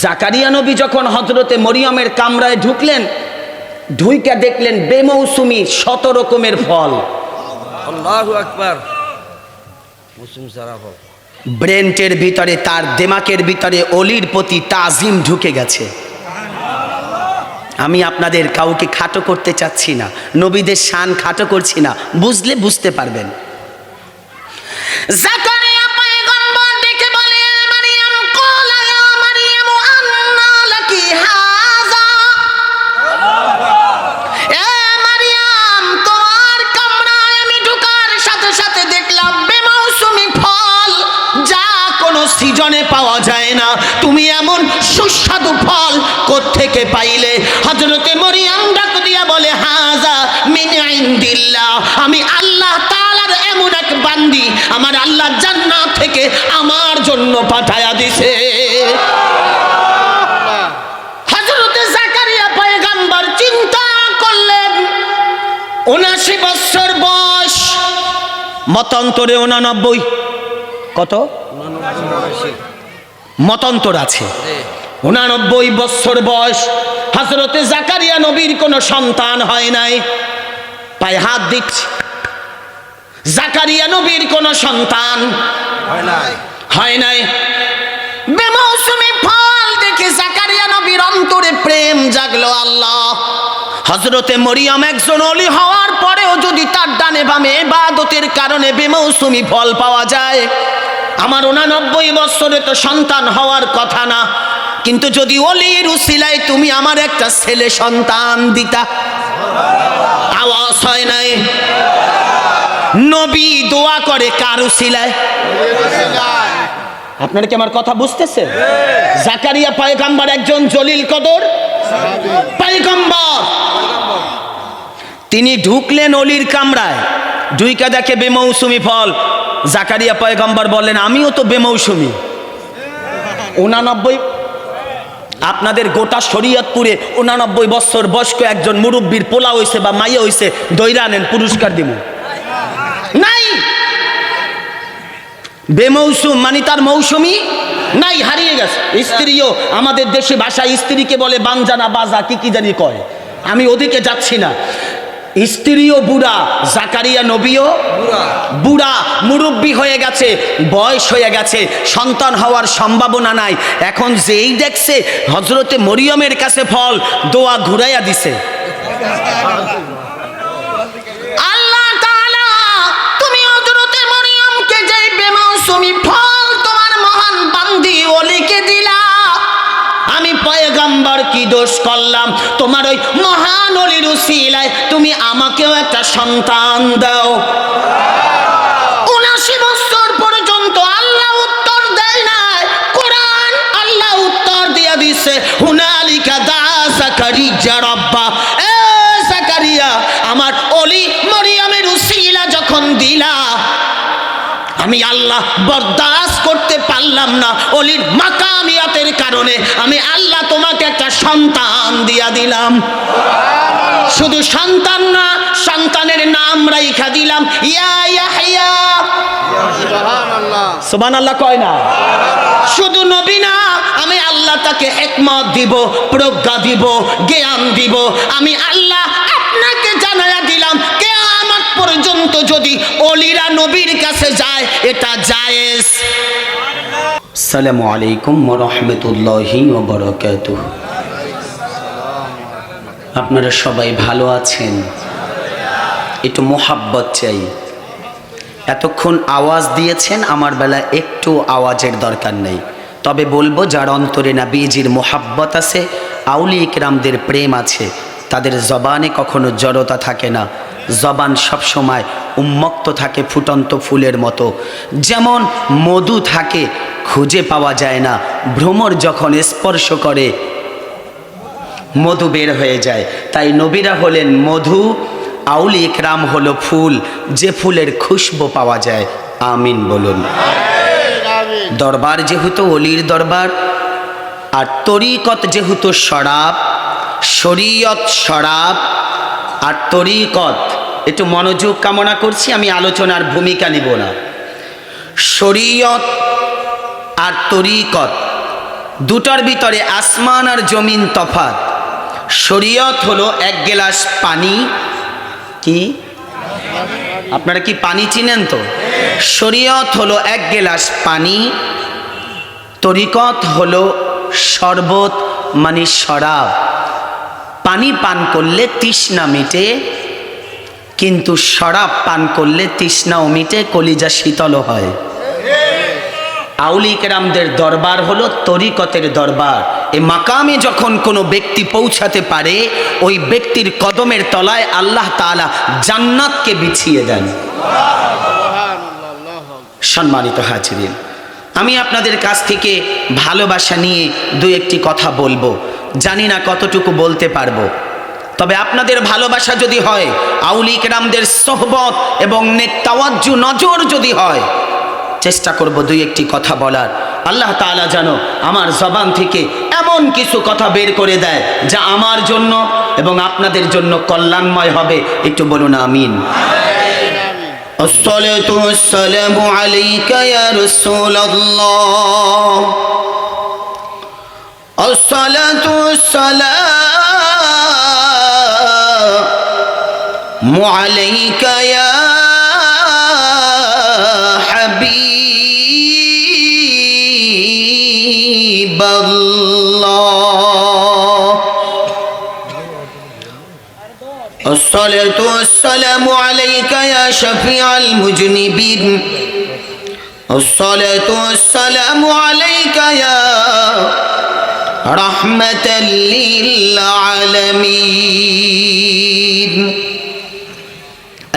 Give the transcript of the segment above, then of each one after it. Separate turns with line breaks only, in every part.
জাকারিয়া নবী যখন হযরতে মরিয়মের কামরায় ঢুকলেন, ঢুইকা দেখলেন বেমৌসুমি ১০০ রকমের ফল।
আল্লাহু আকবার। মুসলিম সারা ফল।
ব্রেনটের ভিতরে, তার দিমাগের ভিতরে অলির প্রতি তাজিম ঢুকে গেছে। আমি আপনাদের কাউকে খাটো করতে চাচ্ছি না, নবীদের শান খাটো করছি না, বুঝলে বুঝতে পারবেন। জাকারিয়া পয়গম্বর ডেকে বলে, মারিয়াম ক্বালা ইয়া মারিয়াম আন্না লাকি হাযা। এ মারিয়াম, তোমার কামরায় আমি ঢোকার সাথে সাথে দেখলাম বেমৌসুমি ফল, যা কোনো সিজনে পাওয়া যায় না। তুমি এমন সুস্বাদু ফল কোত্থেকে পাইলে? হযরতে মরিয়ম ডাক দিয়া বলে, হাযা মিন ইনদিল্লাহ, আমি আল্লাহ তাআলার এমন এক বান্দি, আমার আল্লাহ জান্নাত থেকে আমার জন্য পাঠায়া দিছে। হযরতে জাকারিয়া পয়গম্বর চিন্তা করলেন, ৭৯ বছর বয়স, মতান্তরে ৮৯। কত মতান্তর আছে? ৮৯ বছর বয়স। হযরতে জাকারিয়া নবীর কোনো সন্তান হয় নাই। পায়ে হাত দিচ্ছে, জাকারিয়া নবীর কোনো সন্তান হয় নাই। বেমৌসুমি ফল দেখে জাকারিয়া নবীর অন্তরে প্রেম জাগলো। আল্লাহ, হযরতে মরিয়ম একজন ওলি হওয়ার পরেও যদি তার ডানে বামে ইবাদতের কারণে বেমৌসুমি ফল পাওয়া যায়, আমার ৮৯ বছরে তো সন্তান হওয়ার কথা না, কিন্তু যদি ওলির উসিলায় তুমি আমার একটা ছেলে সন্তান দিতা। আওয়াজ হয় নাই? নবী দোয়া করে কার উসিলায়? আপনারা কি আমার কথা বুঝতেছেন? জাকারিয়া পয়গম্বর একজন জলিল কদর পয়গম্বর। তিনি ঢুকলেন অলির কামরায়, ঢুইকা দেখে বেমৌসুমি ফল। জাকারিয়া পয়গম্বর বললেন, আমিও তো বেমৌসুমি। ৮৯, আপনাদের গোটা শরীয়তপুরে ৮৯ বছর বয়স্ক একজন মুরব্বীর পোলা হইছে বা মাইয়া হইছে, দইরা আনেন, পুরস্কার দিব। নাই, বেমৌসুম মানে তার মৌসুমি নাই, হারিয়ে গেছে। স্ত্রীও আমাদের দেশে ভাষায় স্ত্রীকে বলে বাঞ্জানা বাজা কি কি জানি কয়, আমি ওদিকে যাচ্ছি না। স্ত্রীও বুড়া, জাকারিয়া নবীও বুড়া, মুরব্বী হয়ে গেছে, বয়স হয়ে গেছে, সন্তান হওয়ার সম্ভাবনা নাই। এখন যেই দেখছে হযরতে মরিয়মের কাছে ফল, দোয়া ঘুরাইয়া দিছে। আল্লাহ তাআলা তুমি হযরতে মরিয়মকে যে বেমৌসুমি ফল তোমার মহান বান্দি ওলিকে দিলা, আমি পয়গম্বর কি দোষ করলাম? তোমার ওই মহান ওলির উসিলায় তুমি আমাকেও একটা সন্তান দাও। ৭৯ বছর পর্যন্ত আল্লাহ উত্তর দেয় নাই, কোরআন আল্লাহ উত্তর দিয়া দিছে, হুনালিকা দা জাকারিয়া রাব্বা। এ জাকারিয়া, আমার ওলি মরিয়মের উসিলা যখন দিলা, আমি আল্লাহ বরদাস্ত করতে পারলাম না, ওলির মাকামিয়াতের কারণে আমি আল্লাহ তোমাকে একটা সন্তান দিয়া দিলাম। শুধু সন্তান না, সন্তানের নাম রাইখা দিলাম ইয়া ইয়াহইয়া। সুবহানাল্লাহ কয় না? শুধু নবী না, আমি আল্লাহ তাকে হিকমত দিব, প্রজ্ঞা দিব, জ্ঞান দিব। আমি আল্লাহ আপনাকে জানায়া দিলাম, কিয়ামত পর্যন্ত যদি ওলিরা নবীর কাছে যায়, এটা জায়েজ। আসসালামু আলাইকুম ওয়া রাহমাতুল্লাহি ওয়া বারাকাতুহু। আপনারা সবাই ভালো আছেন? একটু মোহাব্বত চাই। এতক্ষণ আওয়াজ দিয়েছেন, আমার বেলা একটু আওয়াজের দরকার নেই, তবে বলবো যার অন্তরে নবীজির মোহাব্বত আছে, আউলিয়া ইকরামদের প্রেম আছে, তাদের জবানে কখনো জড়তা থাকে না, জবান সবসময় উন্মুক্ত থাকে ফুটন্ত ফুলের মতো। যেমন মধু থাকে, খুঁজে পাওয়া যায় না, ভ্রমর যখন স্পর্শ করে মধু বের হয়ে যায়। তাই নবীরা হলেন মধু, আউলিয়া ইকরাম হলো ফুল, যে ফুলের খুশবু পাওয়া যায়। আমিন বলুন। দরবার যেহেতু অলির দরবার, আর তরিকত যেহেতু শরাব, শরীয়ত শরাব আর তরিকত, একটু মনোযোগ কামনা করছি, আমি আলোচনার ভূমিকা নিব না। শরীয়ত আর তরিকত দুটার ভিতরে আসমান আর জমিন তফাৎ। শরীয়ত হলো এক গ্লাস পানি, কি আপনারা কি পানি চিনেন? তো শরীয়ত হলো এক গ্লাস পানি, তরিকত হলো শরবত মানে শরাব। পানি পান করলে তৃষ্ণা মিটে, কিন্তু শরাব পান করলে তৃষ্ণাও মিটে, কলিজা শীতল হয়। আউলি কেরামদের দরবার হলো তরিকতের দরবার। এই মাকামে যখন কোনো ব্যক্তি পৌঁছাতে পারে, ওই ব্যক্তির কদমের তলায় আল্লাহ তাআলা জান্নাতকে বিছিয়ে দেন। সম্মানিত হাজিরিন, আমি আপনাদের কাছ থেকে ভালোবাসা নিয়ে দু একটি কথা বলবো। জানি না কতটুকু বলতে পারবো, তবে আপনাদের ভালোবাসা যদি হয়, আউলি কেরামদের সোহবত এবং নেক তাওয়াজ্জু নজর যদি হয়, চেষ্টা করব দুই একটি কথা বলার। আল্লাহ তাআলা যেন আমার জবান থেকে এমন কিছু কথা বের করে দেয় যা আমার জন্য এবং আপনাদের জন্য কল্যাণময় হবে। একটু বলুন আমিন। আসসালাতু ওয়াসসালামু আলাইকা ইয়া রাসূলুল্লাহ, আসসালাতু ওয়াসসালামু আলাইকা ইয়া হাবিবাল্লাহ, الصلاة والسلام عليك يا شفيع المذنبين، الصلاة والسلام عليك يا رحمة للعالمين،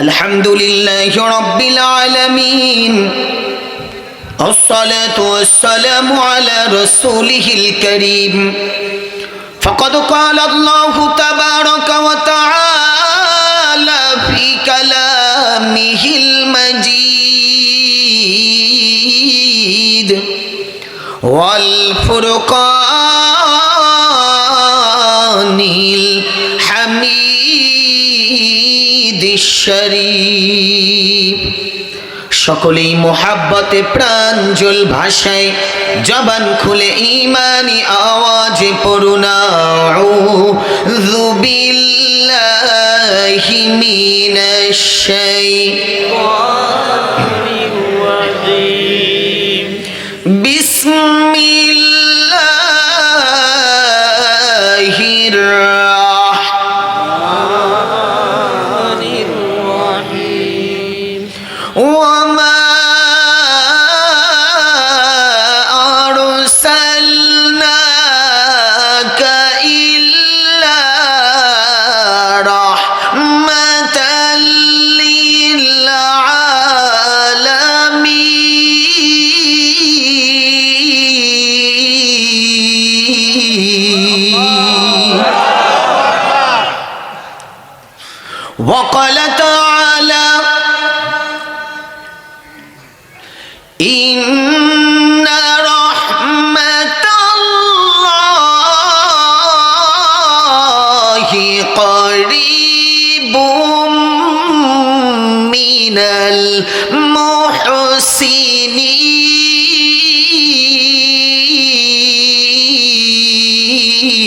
الحمد لله رب العالمين، الصلاة والسلام على رسوله الكريم، فقد قال الله تبارك وتعالى في كلامه المجيد والفرقان الحميد الشريف। সকলেই মোহাব্বতে প্রাঞ্জল ভাষায় জবান খুলে ঈমানি আওয়াজে পড়ুন আউযু বিল্লাহি মিনাশ শাইতানির রাজীম, বিসমিল্লাহির রাহমানির রাহিম। وما أرسلناك إلا رحمة للعالمين. وقال تعالى إن رحمة الله قريب من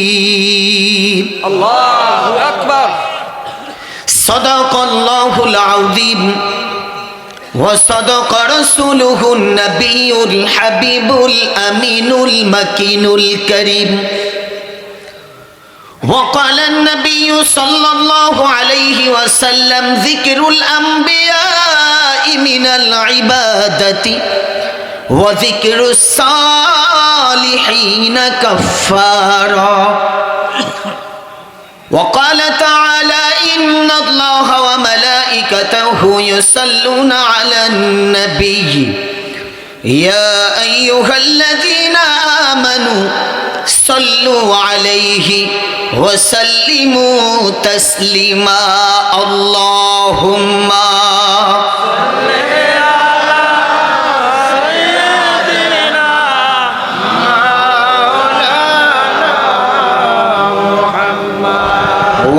المحسنين.
الله أكبر.
صدق الله العظيم وصدق رسوله النبي الحبيب الأمين المكين الكريم. وقال النبي صلى الله عليه وسلم ذكر الأنبياء من العبادة وذكر الصالحين كفارا. وقال تعالى إن الله وملائكته يصلون على النبي يا أيها الذين آمنوا صلوا عليه وسلموا تسليما. اللهم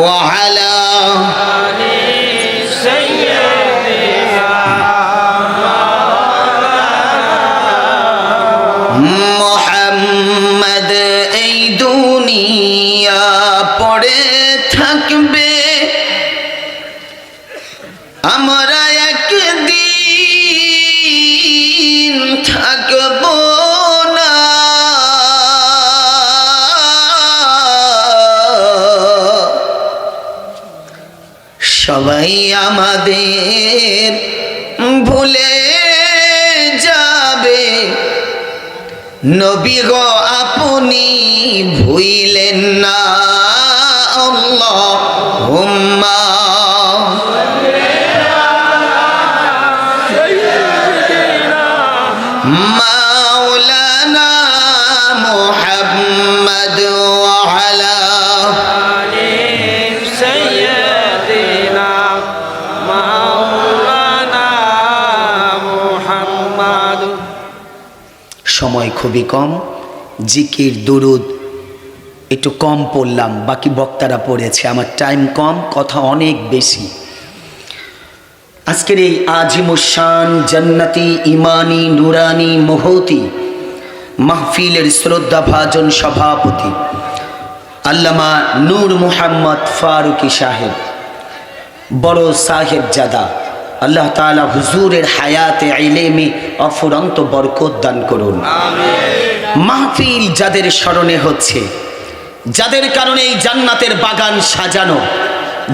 وعلى محمد দুনিয়া পড়ে থাকবে, আমরা একদিন থাকব না। সবাই আমাদের ভুলে যাবে, নবী গো আপনি ভুইলেন না। আল্লাহুম্মা মাওলানা মুহাম্মদ ওয়া আলা
সাইয়্যিদিনা মাওলানা মুহাম্মদ।
সময় খুবই কম, জিকির দুরুদ একটু কম পড়লাম, বাকি বক্তারা পড়েছে, আমার টাইম কম, কথা অনেক বেশি। আজকের এই আজিমুশান জান্নাতি ইমানি নুরানি মহতি মাহফিলের শ্রদ্ধাভাজন সভাপতি আল্লামা নূর মুহাম্মদ ফারুকি সাহেব, বড় সাহেব জাদা, আল্লাহ তাআলা হুজুরের হায়াতে ইলমে অফুরন্ত বরকত দান করুন। মাহফিল যাদের স্মরণে হচ্ছে, যাদের কারণে এই জান্নাতের বাগান সাজানো,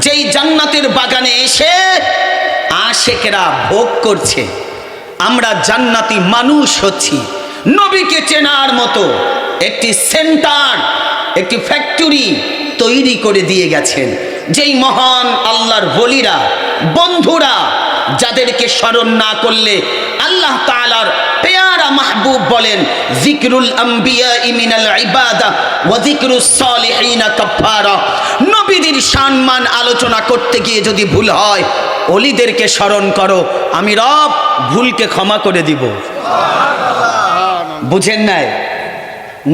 যেই জান্নাতের বাগানে এসে আশেকেরা ভোগ করছে, আমরা জান্নাতি মানুষ হচ্ছি। নবীকে চেনার মতো একটি সেন্টার, একটি ফ্যাক্টরি তৈরি করে দিয়ে গেছেন, যেই মহান আল্লাহর ওলিরা, বন্ধুরা, যাদেরকে স্মরণ না করলে আল্লাহ তাআলার পেয়ারা মাহবুব বলেন, যিকরুল আম্বিয়া মিনাল ইবাদা ওয়া যিকরুস সালিহিনা কাফারা। নবীদের সম্মান আলোচনা করতে গিয়ে যদি ভুল হয়, ওলিদেরকে স্মরণ করো, আমি রব ভুলকে ক্ষমা করে দিব। বুঝেন নাই?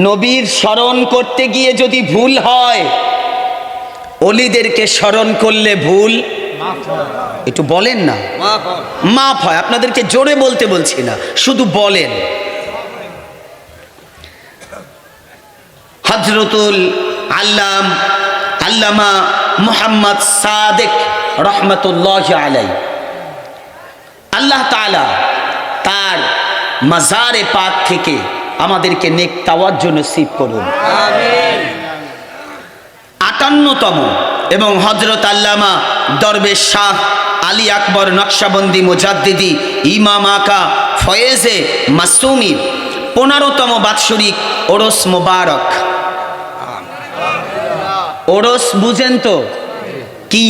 নবীর স্মরণ করতে গিয়ে যদি ভুল হয়, ওলিদেরকে স্মরণ করলে ভুল একটু বলেন না, মাফ হয়। আপনাদেরকে জোরে বলতে বলছি না, শুধু বলেন। হযরতুল আল্লামা মুহাম্মদ সাদিক রহমতুল্লাহ আলাই, আল্লাহ তাআলা তার মাজারে পাক থেকে আমাদেরকে নেক তাওয়াজ্জুহ নসিব করুন। আমিন। 58তম এবং হযরত আল্লামা দরবেশ শাহ আলী আকবর নকশবন্দি মুজাদ্দিদি ইমাম আকা ফয়েজে মাসুমির 15তম বাৎসরিক ওরস মোবারক। ওরস বুঝেন তো কি?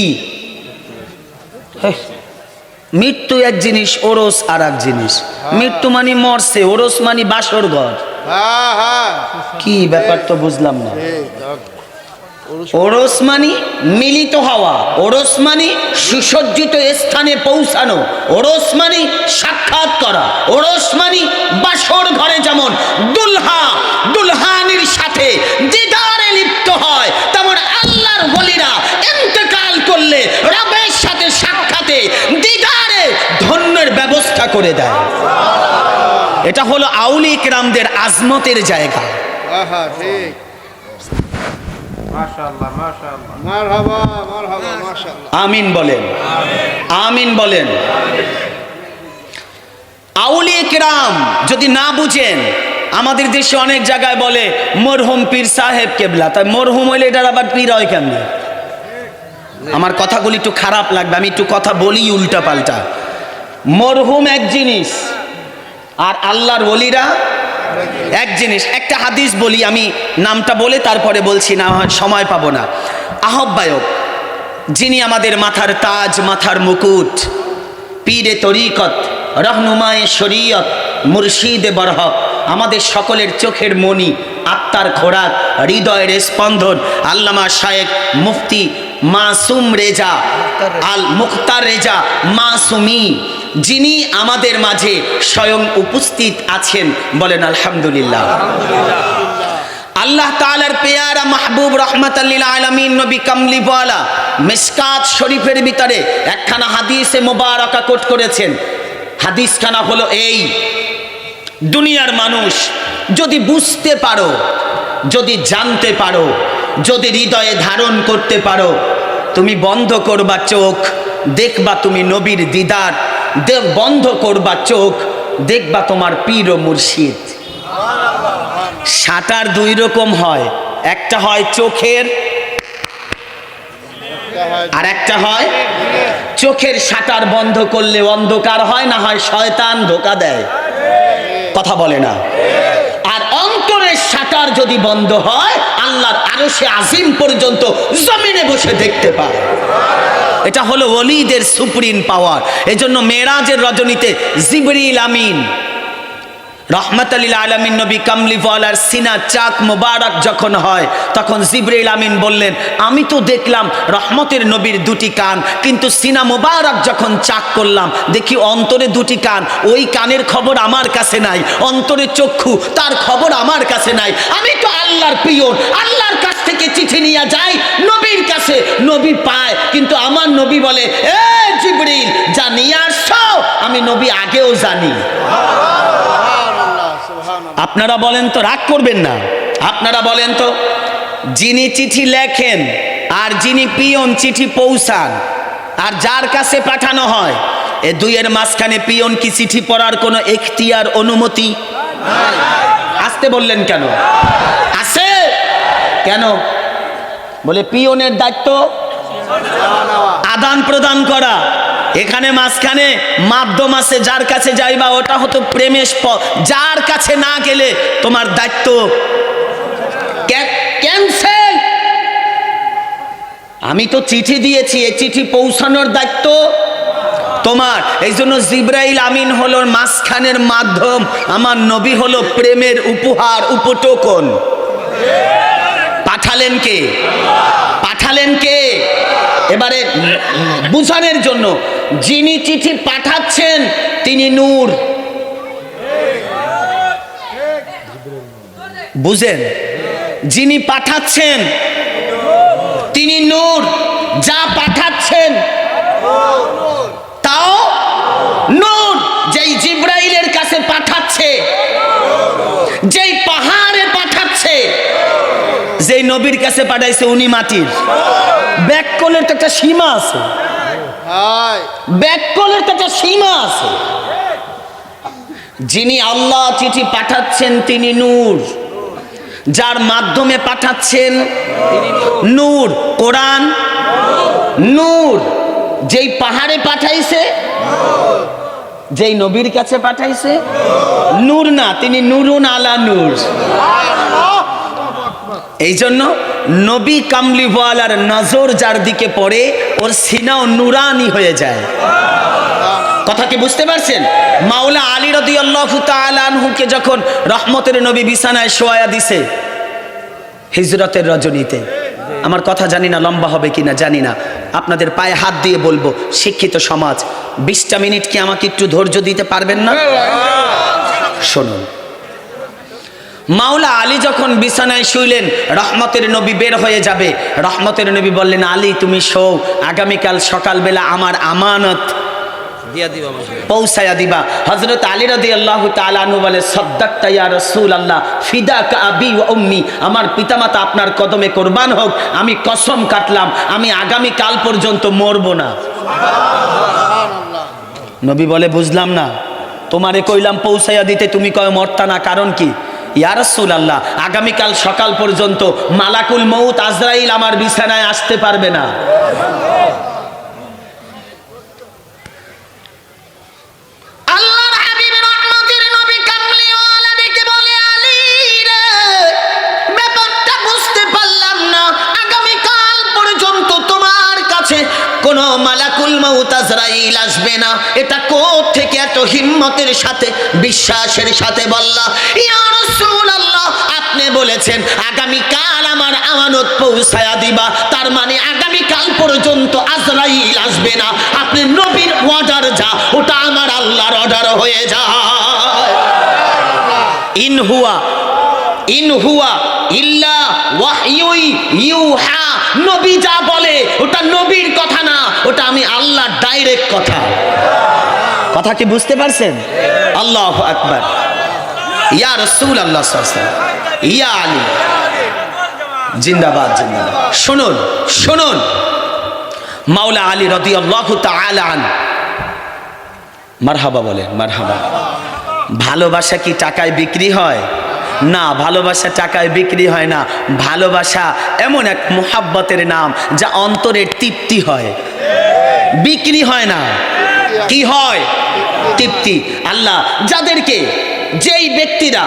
মৃত্যু এক জিনিস, ওরস আর এক জিনিস। মৃত্যু মানে মরছে, ওরস মানে বাসর ঘর। কি ব্যাপার তো বুঝলাম না। ওরস মানে মিলিত হওয়া, ওরস মানে সুসজ্জিত স্থানে পৌঁছানো, ওরস মানে সাক্ষাৎ করা, ওরস মানে বাসর ঘরে যেমন দুলহা দুলহানির সাথে দিদারে লিপ্ত হয়, তেমন আল্লাহর ওলিরা ইন্তেকাল করলে রবের সাথে সাক্ষাতে দিদারে ধন্যের ব্যবস্থা করে দেয়। এটা হলো আউলিয়া কিরামদের আজমতের জায়গা।
ঠিক। মাশাআল্লাহ, মাশাআল্লাহ, মারহাবা, মারহাবা, মাশাআল্লাহ।
আমিন বলেন, আমিন বলেন। আউলিয়া কিরাম যদি না বুঝেন, আমাদের দেশে অনেক জায়গায় বলে মরহুম পীর সাহেব কেবলা, তাই মরহুম হইলে এটার আবার পীর হয় কেমনি? আমার কথাগুলি একটু খারাপ লাগবে, আমি একটু কথা বলি উল্টা পাল্টা। মরহুম এক জিনিস আর আল্লাহর ওলিরা এক জিনিস। একটা হাদিস বলি, আমি নামটা বলে তারপরে বলছি, না সময় পাবো না। আহ্বায়ক, যিনি আমাদের মাথার তাজ, মাথার মুকুট, পীরে তরিকত, রহনুমায়ে শরীয়ত, মুর্শিদে বরহক, আমাদের সকলের চোখের মণি, আত্মার খোরাক, হৃদয়ের স্পন্দন, আল্লামা শায়েখ মুফতি মাসুম রেজা আল মুখতার রেজা মাসুমি, যিনি আমাদের মাঝে স্বয়ং উপস্থিত আছেন, বলেন আলহামদুলিল্লাহ। আল্লাহ তাআলার পেয়ারা মাহবুব রহমাতাল লিল আলামিন নবী কামলিওয়ালা মিশকাত শরীফের ভিতরে একখানা হাদিসে মোবারকা কোট করেছেন। হাদিসখানা হলো এই: দুনিয়ার মানুষ যদি বুঝতে পারো যদি জানতে পারো, যদি হৃদয়ে ধারণ করতে পারো, তুমি বন্ধ করবা চোখ, দেখবা তুমি নবীর দিদার, বন্ধ করবা চোখ, দেখবা তোমার পীর ও মুর্শিদ। শাটার দুই রকম হয়, একটা হয় চোখের, আর একটা হয় চোখের শাটার বন্ধ করলে অন্ধকার হয়, না হয় শয়তান ধোঁকা দেয়, কথা বলে না। আর অন্তরের শাটার যদি বন্ধ হয়, আল্লাহর আরশে আজিম পর্যন্ত জমিনে বসে দেখতে পায়। এটা হলো ওলিদের সুপ্রিম পাওয়ার। এজন্য মেরাজের রজনীতে জিবরিল আমিন রহমাতুল লিল আলামিন নবী কামলিওয়ালার সিনা চাক মোবারক যখন হয়, তখন জিবরিল আমিন বললেন, আমি তো দেখলাম রহমতের নবীর দুটি কান, কিন্তু সিনা মোবারক যখন চাক করলাম দেখি অন্তরে দুটি কান, ওই কানের খবর আমার কাছে নাই, অন্তরে চক্ষু তার খবর আমার কাছে নাই। আমি তো আল্লাহর পিয়ন, আল্লাহর কাছ থেকে চিঠি নিয়ে যাই নবীর কাছে, নবী পায়, কিন্তু আমার নবী বলে, এ জিবরিল যা নিয়ে আসছো আমি নবী আগেও জানি। আপনারা বলেন তো, রাগ করবেন না, আপনারা বলেন তো, যিনি চিঠি লেখেন আর যিনি পিয়ন চিঠি পৌঁছান আর যার কাছে পাঠানো হয়, এ দুইয়ের মাঝখানে পিয়ন কি চিঠি পড়ার কোনো এখতিয়ার অনুমতি? আসতে বললেন কেন? আছে কেন? বলে পিয়নের দায়িত্ব আদান প্রদান করা, এখানে মাঝখানে মাধ্যম আছে, যার কাছে যাইবা ওটা হতো প্রেমের পথ, যার কাছে না গেলে তোমার দায়িত্ব ক্যান্সেল। আমি তো চিঠি দিয়েছি, এই চিঠি পৌঁছানোর দায়িত্ব তোমার। এই জন্য জিবরাইল আমিন হলো মাঝখানের মাধ্যম, আমার নবী হলো প্রেমের উপহার, উপটোকন। পাঠালেন কে? পাঠালেন কে? এবারে বুঝানোর জন্য, যিনি চিঠি পাঠাচ্ছেন তিনি নূর, বুঝেন? যিনি পাঠাচ্ছেন তিনি নূর, যা পাঠাচ্ছেন তাও নূর। যেই জিবরাইলের কাছে পাঠাচ্ছে, যেই পাহাড়ে পাঠাচ্ছে, যেই নবীর কাছে পাঠাইছে উনি মাটির। ব্যাককলের তো একটা সীমা আছে, ব্যাককলের তো একটা সীমা আছে। যিনি আল্লাহ চিঠি পাঠাচ্ছেন তিনি নূর, যার মাধ্যমে পাঠাচ্ছেন নূর। কোরআন নূর, যেই পাহাড়ে পাঠাইছে, যেই নবীর কাছে পাঠাইছে নূর না, তিনি নূরুন আলা নূর। এই জন্য নবী কামলিওয়ালার নজর যার দিকে পড়ে ওর সিনাও নুরানি হয়ে যায়। কথা কি বুঝতে পারছেন? মাওলা আলী রাদিয়াল্লাহু তাআলা আনহুকে যখন রহমতের নবী বিছানায় শোয়া দিছে হিজরতের রজনীতে, আমার কথা জানি না লম্বা হবে কিনা জানি না, আপনাদের পায়ে হাত দিয়ে বলবো, শিক্ষিত সমাজ 20টা মিনিট কি আমাকে একটু ধৈর্য দিতে পারবেন না? শুনুন, মাওলা আলী যখন বিছানায় শুইলেন, রহমতের নবী বের হয়ে যাবে, রহমতের নবী বললেন, আলী তুমি শোও, আগামীকাল সকালবেলা আমার আমানত পৌঁছায়া দিবা। হযরত আলী রাদিয়াল্লাহু তাআলা আনহু বলে, সাদ্দাকতা ইয়া রাসূলুল্লাহ, ফিদাকা আবি ওয়া উম্মি, আমার পিতামাতা আপনার কদমে কুরবান হোক, আমি কসম কাটলাম আমি আগামী কাল পর্যন্ত মরবো না। নবী বলে, বুঝলাম না, তোমারে কইলাম পৌঁছায়া দিতে, তুমি কয় মরতা না, কারণ কি? ইয়া রাসূলুল্লাহ, আগামীকাল সকাল পর্যন্ত মালাকুল মউত আজরাইল আমার বিছানায় আসতে পারবে না। কোন মালাকুল মউত আজরাইল আসবে না, এটা কোথা থেকে এত হিম্মতের সাথে বিশ্বাসের সাথে বললা? ইয়া রাসূলুল্লাহ, আপনি বলেছেন আগামী কাল আমার আমানত পৌঁছায়া দিবা, তার মানে আগামী কাল পর্যন্ত আজরাইল আসবে না। আপনি নবীর অর্ডার যা, ওটা আমার আল্লাহর অর্ডার হয়ে যায়। ইন হুয়া ইল্লা ওয়াহয়ু ইউহা, নবী যা বলে ওটা নবীর কথা না, ওটা আমি আল্লাহর ডাইরেক্ট কথা। কথা কি বুঝতে পারছেন? আল্লাহু আকবার। ইয়া রাসূলুল্লাহ সাল্লাল্লাহু আলাইহি ওয়াসাল্লাম, ইয়া আলী, জিন্দাবাদ জিন্দাবাদ। শুনুন শুনুন, মাওলা আলী রাদিয়াল্লাহু তাআলা আনহু, মারহাবা বলেন, মারহাবা। ভালোবাসা কি টাকায় বিক্রি হয়? না, ভালোবাসা টাকায় বিক্রি হয় না। ভালোবাসা এমন এক মুহাব্বতের নাম যা অন্তরের তৃপ্তি হয়, বিক্রি হয় না। কি হয়? তৃপ্তি। আল্লাহ যাদেরকে, যেই ব্যক্তিরা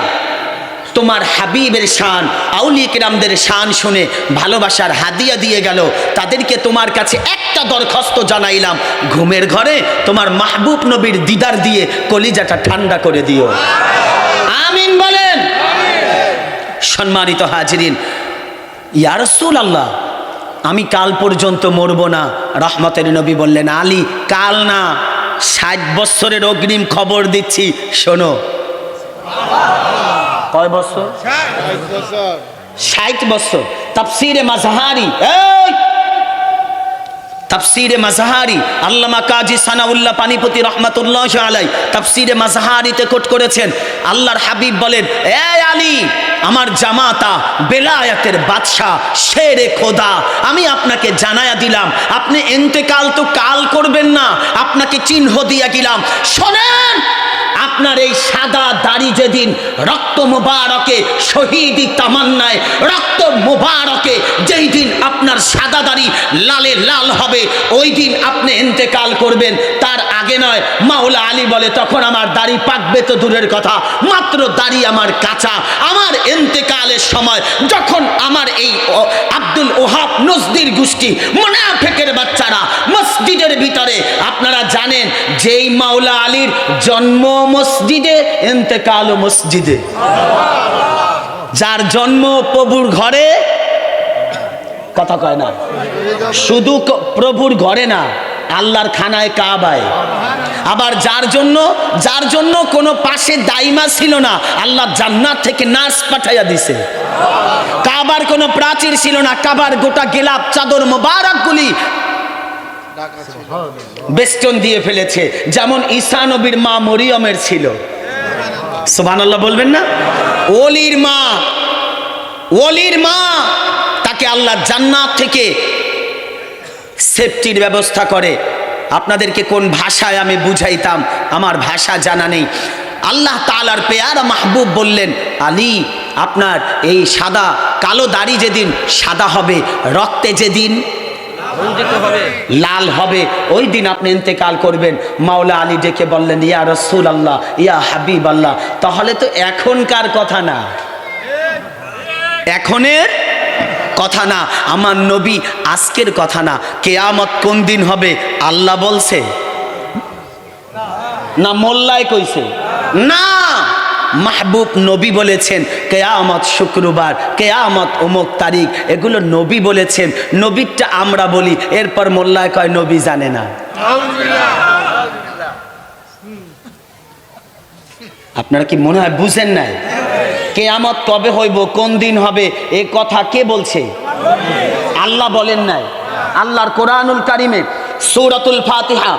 তোমার হাবিবের শান, আউলিয়া কিরামদের শান শুনে ভালোবাসার হাদিয়া দিয়ে গেল, তাদেরকে তোমার কাছে একটা দরখাস্ত জানাইলাম, ঘুমের ঘরে তোমার মাহবুব নবীর দিদার দিয়ে কলিজাটা ঠান্ডা করে দিও। আমিন বলেন। সম্মানিত হাজিরিন, ইয়া রাসূলুল্লাহ, আমি কাল পর্যন্ত মরবো না। রহমতের নবী বললেন, আলী কাল না, 60 বছরের অগ্রিম খবর দিচ্ছি, শোনো। কয় বছর? 60 বছর। তাফসীরে মাজহারি, এই তাফসীরে মাজহারি, আল্লামা কাজী সানাউল্লাহ পানিপতি রহমাতুল্লাহি আলাইহি তাফসীরে মাজহারিতে কোট করেছেন, আল্লাহর হাবিব বলেন, এই আলী, আমার জামাতা, বেলায়েতের বাদশা, শেরে খোদা, আমি আপনাকে জানায়া দিলাম, আপনি ইন্তেকাল তো কাল করবেন না, আপনাকে চিহ্ন দিয়া গেলাম। শোনেন, আপনার এই সাদা দাড়ি যেদিন রক্ত মুবারকে শহীদি তামান্নায়, রক্ত মুবারকে যেই দিন আপনার সাদা দাড়ি লালে লাল হবে, ওই দিন আপনি ইন্তেকাল করবেন, তার আগে নয়। মাওলা আলী বলে, তখন আমার দাড়ি পাকবে তো দূরের কথা, মাত্র দাড়ি আমার কাঁচা। আমার ইন্তেকালের সময় যখন আমার এই আব্দুল ওহাব নজদির গোষ্ঠী মুনাফিকের বাচ্চারা মসজিদের ভিতরে, আপনারা জানেন যেই মাওলা আলীর জন্ম মসজিদে, ইন্তেকালও মসজিদে, যার জন্ম প্রভুর ঘরে, কথা কয় না, শুধু প্রভুর ঘরে না, আল্লাহর খানায় কাবায়। আবার যার জন্য কোনো পাশে দাইমা ছিল না, আল্লাহ জান্নাত থেকে নাস পাঠাইয়া দিছে। কাবার কোনো প্রাচীর ছিল না, কাবার গোটা গেলাপ চাদর মোবারকগুলি বেষ্টন দিয়ে ফেলেছে, যেমন ঈসা নবীর মা মরিয়মের ছিল। সুবহানাল্লাহ বলবেন না? ওলির মা, তাকে আল্লাহ জান্নাত থেকে সেফটির ব্যবস্থা করে। আপনাদেরকে কোন ভাষায় আমি বুঝাইতাম, আমার ভাষা জানা নেই। আল্লাহ তাআলার পেয়ারা মাহবুব বললেন, আলী, আপনার এই সাদা কালো দাড়ি যেদিন সাদা হবে, রক্তে যেদিন লাল হবে, ওই দিন আপনি ইন্তেকাল করবেন। মাওলা আলী ডেকে বললেন, ইয়া রাসূলুল্লাহ, ইয়া হাবিব আল্লাহ, তাহলে তো এখনকার কথা না, এখনের কথা না, আমার নবী আজকের কথা না। কিয়ামত কোন দিন হবে আল্লাহ বলছে না মোল্লায় কইছে? না, মাহবুব নবী বলেছেন কিয়ামত শুক্রবার, কিয়ামত অমুক তারিখ, এগুলো নবী বলেছেন। নবীরটা আমরা বলি, এরপর মোল্লায় কয় নবী জানে না। আপনারা কি মনে হয় বুঝেন নাই? কিয়ামত কবে হইব, কোন দিন হবে, এই কথা কে বলছে? আল্লাহ বলেন নাই? আল্লাহর কোরআনুল কারিমে সূরাতুল ফাতিহা,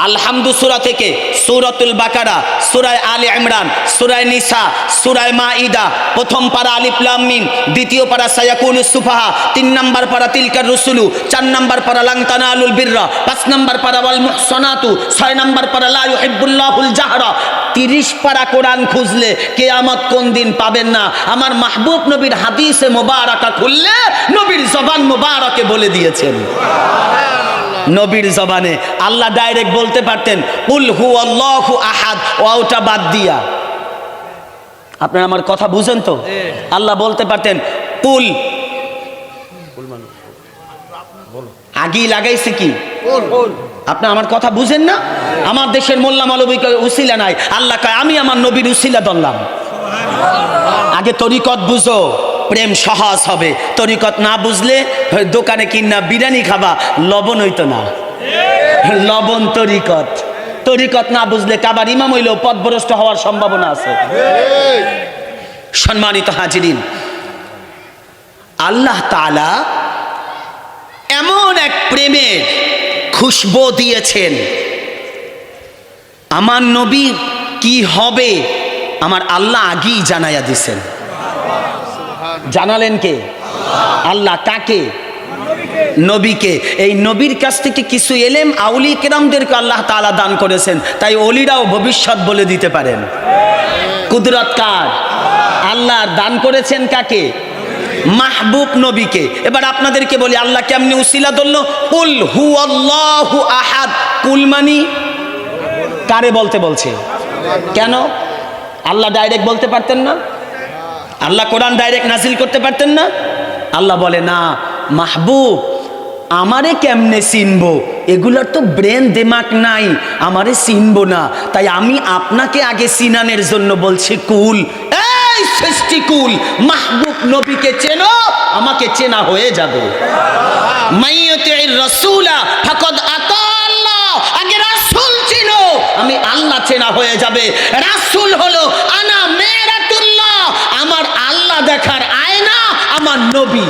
আলহামদু সূরা থেকে সূরাতুল বাকারা, সূরা আলে ইমরান, সূরা নিসা, সূরা মাঈদা, প্রথম পারা আলিফ লাম মিম, দ্বিতীয় পারা সায়াকুনুস সুফাহা, 3 নাম্বার পারা তিলকার রুসুলু, 4 নাম্বার পারা লান তানালুল বিররা, 5 নাম্বার পারা ওয়াল মুহসানাতু, 6 নাম্বার পারা লা ইউহিব্বুল্লাহুল জাহরা। 30 পারা কোরআন খুঁজলে কিয়ামত কোন দিন পাবেন না। আমার মাহবুব নবীর হাদিসে মোবারকা খুললে নবীর জবান মোবারকে বলে দিয়েছেন। নবীর জবানে আল্লাহ ডাইরেক্ট বলতে পারতেন কুল হুয়াল্লাহু আহাদ, ওটা বাদ দিয়া। আপনারা আমার কথা বুঝেন তো? আল্লাহ বলতে পারতেন কুল, আগেই লাগাইছে কি? আপনি আমার কথা বুঝেন না? আমার দেশের মোল্লা মৌলবী উসিলা নাই, আল্লাহ কয় আমি আমার নবীর উসিলা ধরলাম। আগে তরিকত বুঝো, প্রেম সহজ হবে। তরিকত না বুঝলে দোকানে কিনা বিরিয়ানি খাবা, লবণ হইতো না, লবণ তরিকত। তরিকত না বুঝলে কাবার ইমাম হইলেও পথভ্রষ্ট হওয়ার সম্ভাবনা আছে। সম্মানিত হাজিরিন, আল্লাহ তাআলা এমন এক প্রেমের খুশবু দিয়েছেন, আমার নবী কি হবে আমার আল্লাহ আগেই জানাইয়া দিছেন। জানালেন কে? আল্লাহ। কাকে? নবীকে। এই নবীর কাছ থেকে কিছু এলেম আউলি কেরামদেরকে আল্লাহ তাআলা দান করেছেন, তাই অলিরাও ভবিষ্যৎ বলে দিতে পারেন। কুদরত কার? আল্লাহর। দান করেছেন কাকে? মাহবুব নবীকে। এবার আপনাদেরকে বলি আল্লাহ কেমনে উসিলা ধরল? কুল হুয়াল্লাহু আহাদ। কুল মানি কারে বলতে বলছে? কেন? আল্লাহ ডাইরেক্ট বলতে পারতেন না? আল্লাহ কোরআন ডাইরেক্ট নাজিল করতে পারতেন না? আল্লাহ বলে না, মাহবুব আমারে কেমনে চিনবো? এগুলোর তো ব্রেন দিমাগ নাই, আমারে চিনবো না, তাই আমি আপনাকে আগে চিনানের জন্য বলছি কুল। এই সৃষ্টি কুল, মাহবুব নবীকে চেনো, আমাকে চেনা হয়ে যাবে। মাইয়্যিতির রাসূলা ফাকাদ আতা আল্লাহ। আগে রাসূল চিনো, আমি আল্লাহ চেনা হয়ে যাবে। রাসূল হলো আনা মেরাতুল্লাহ, আমার আল্লাহ দেখার আয়না আমার নবী।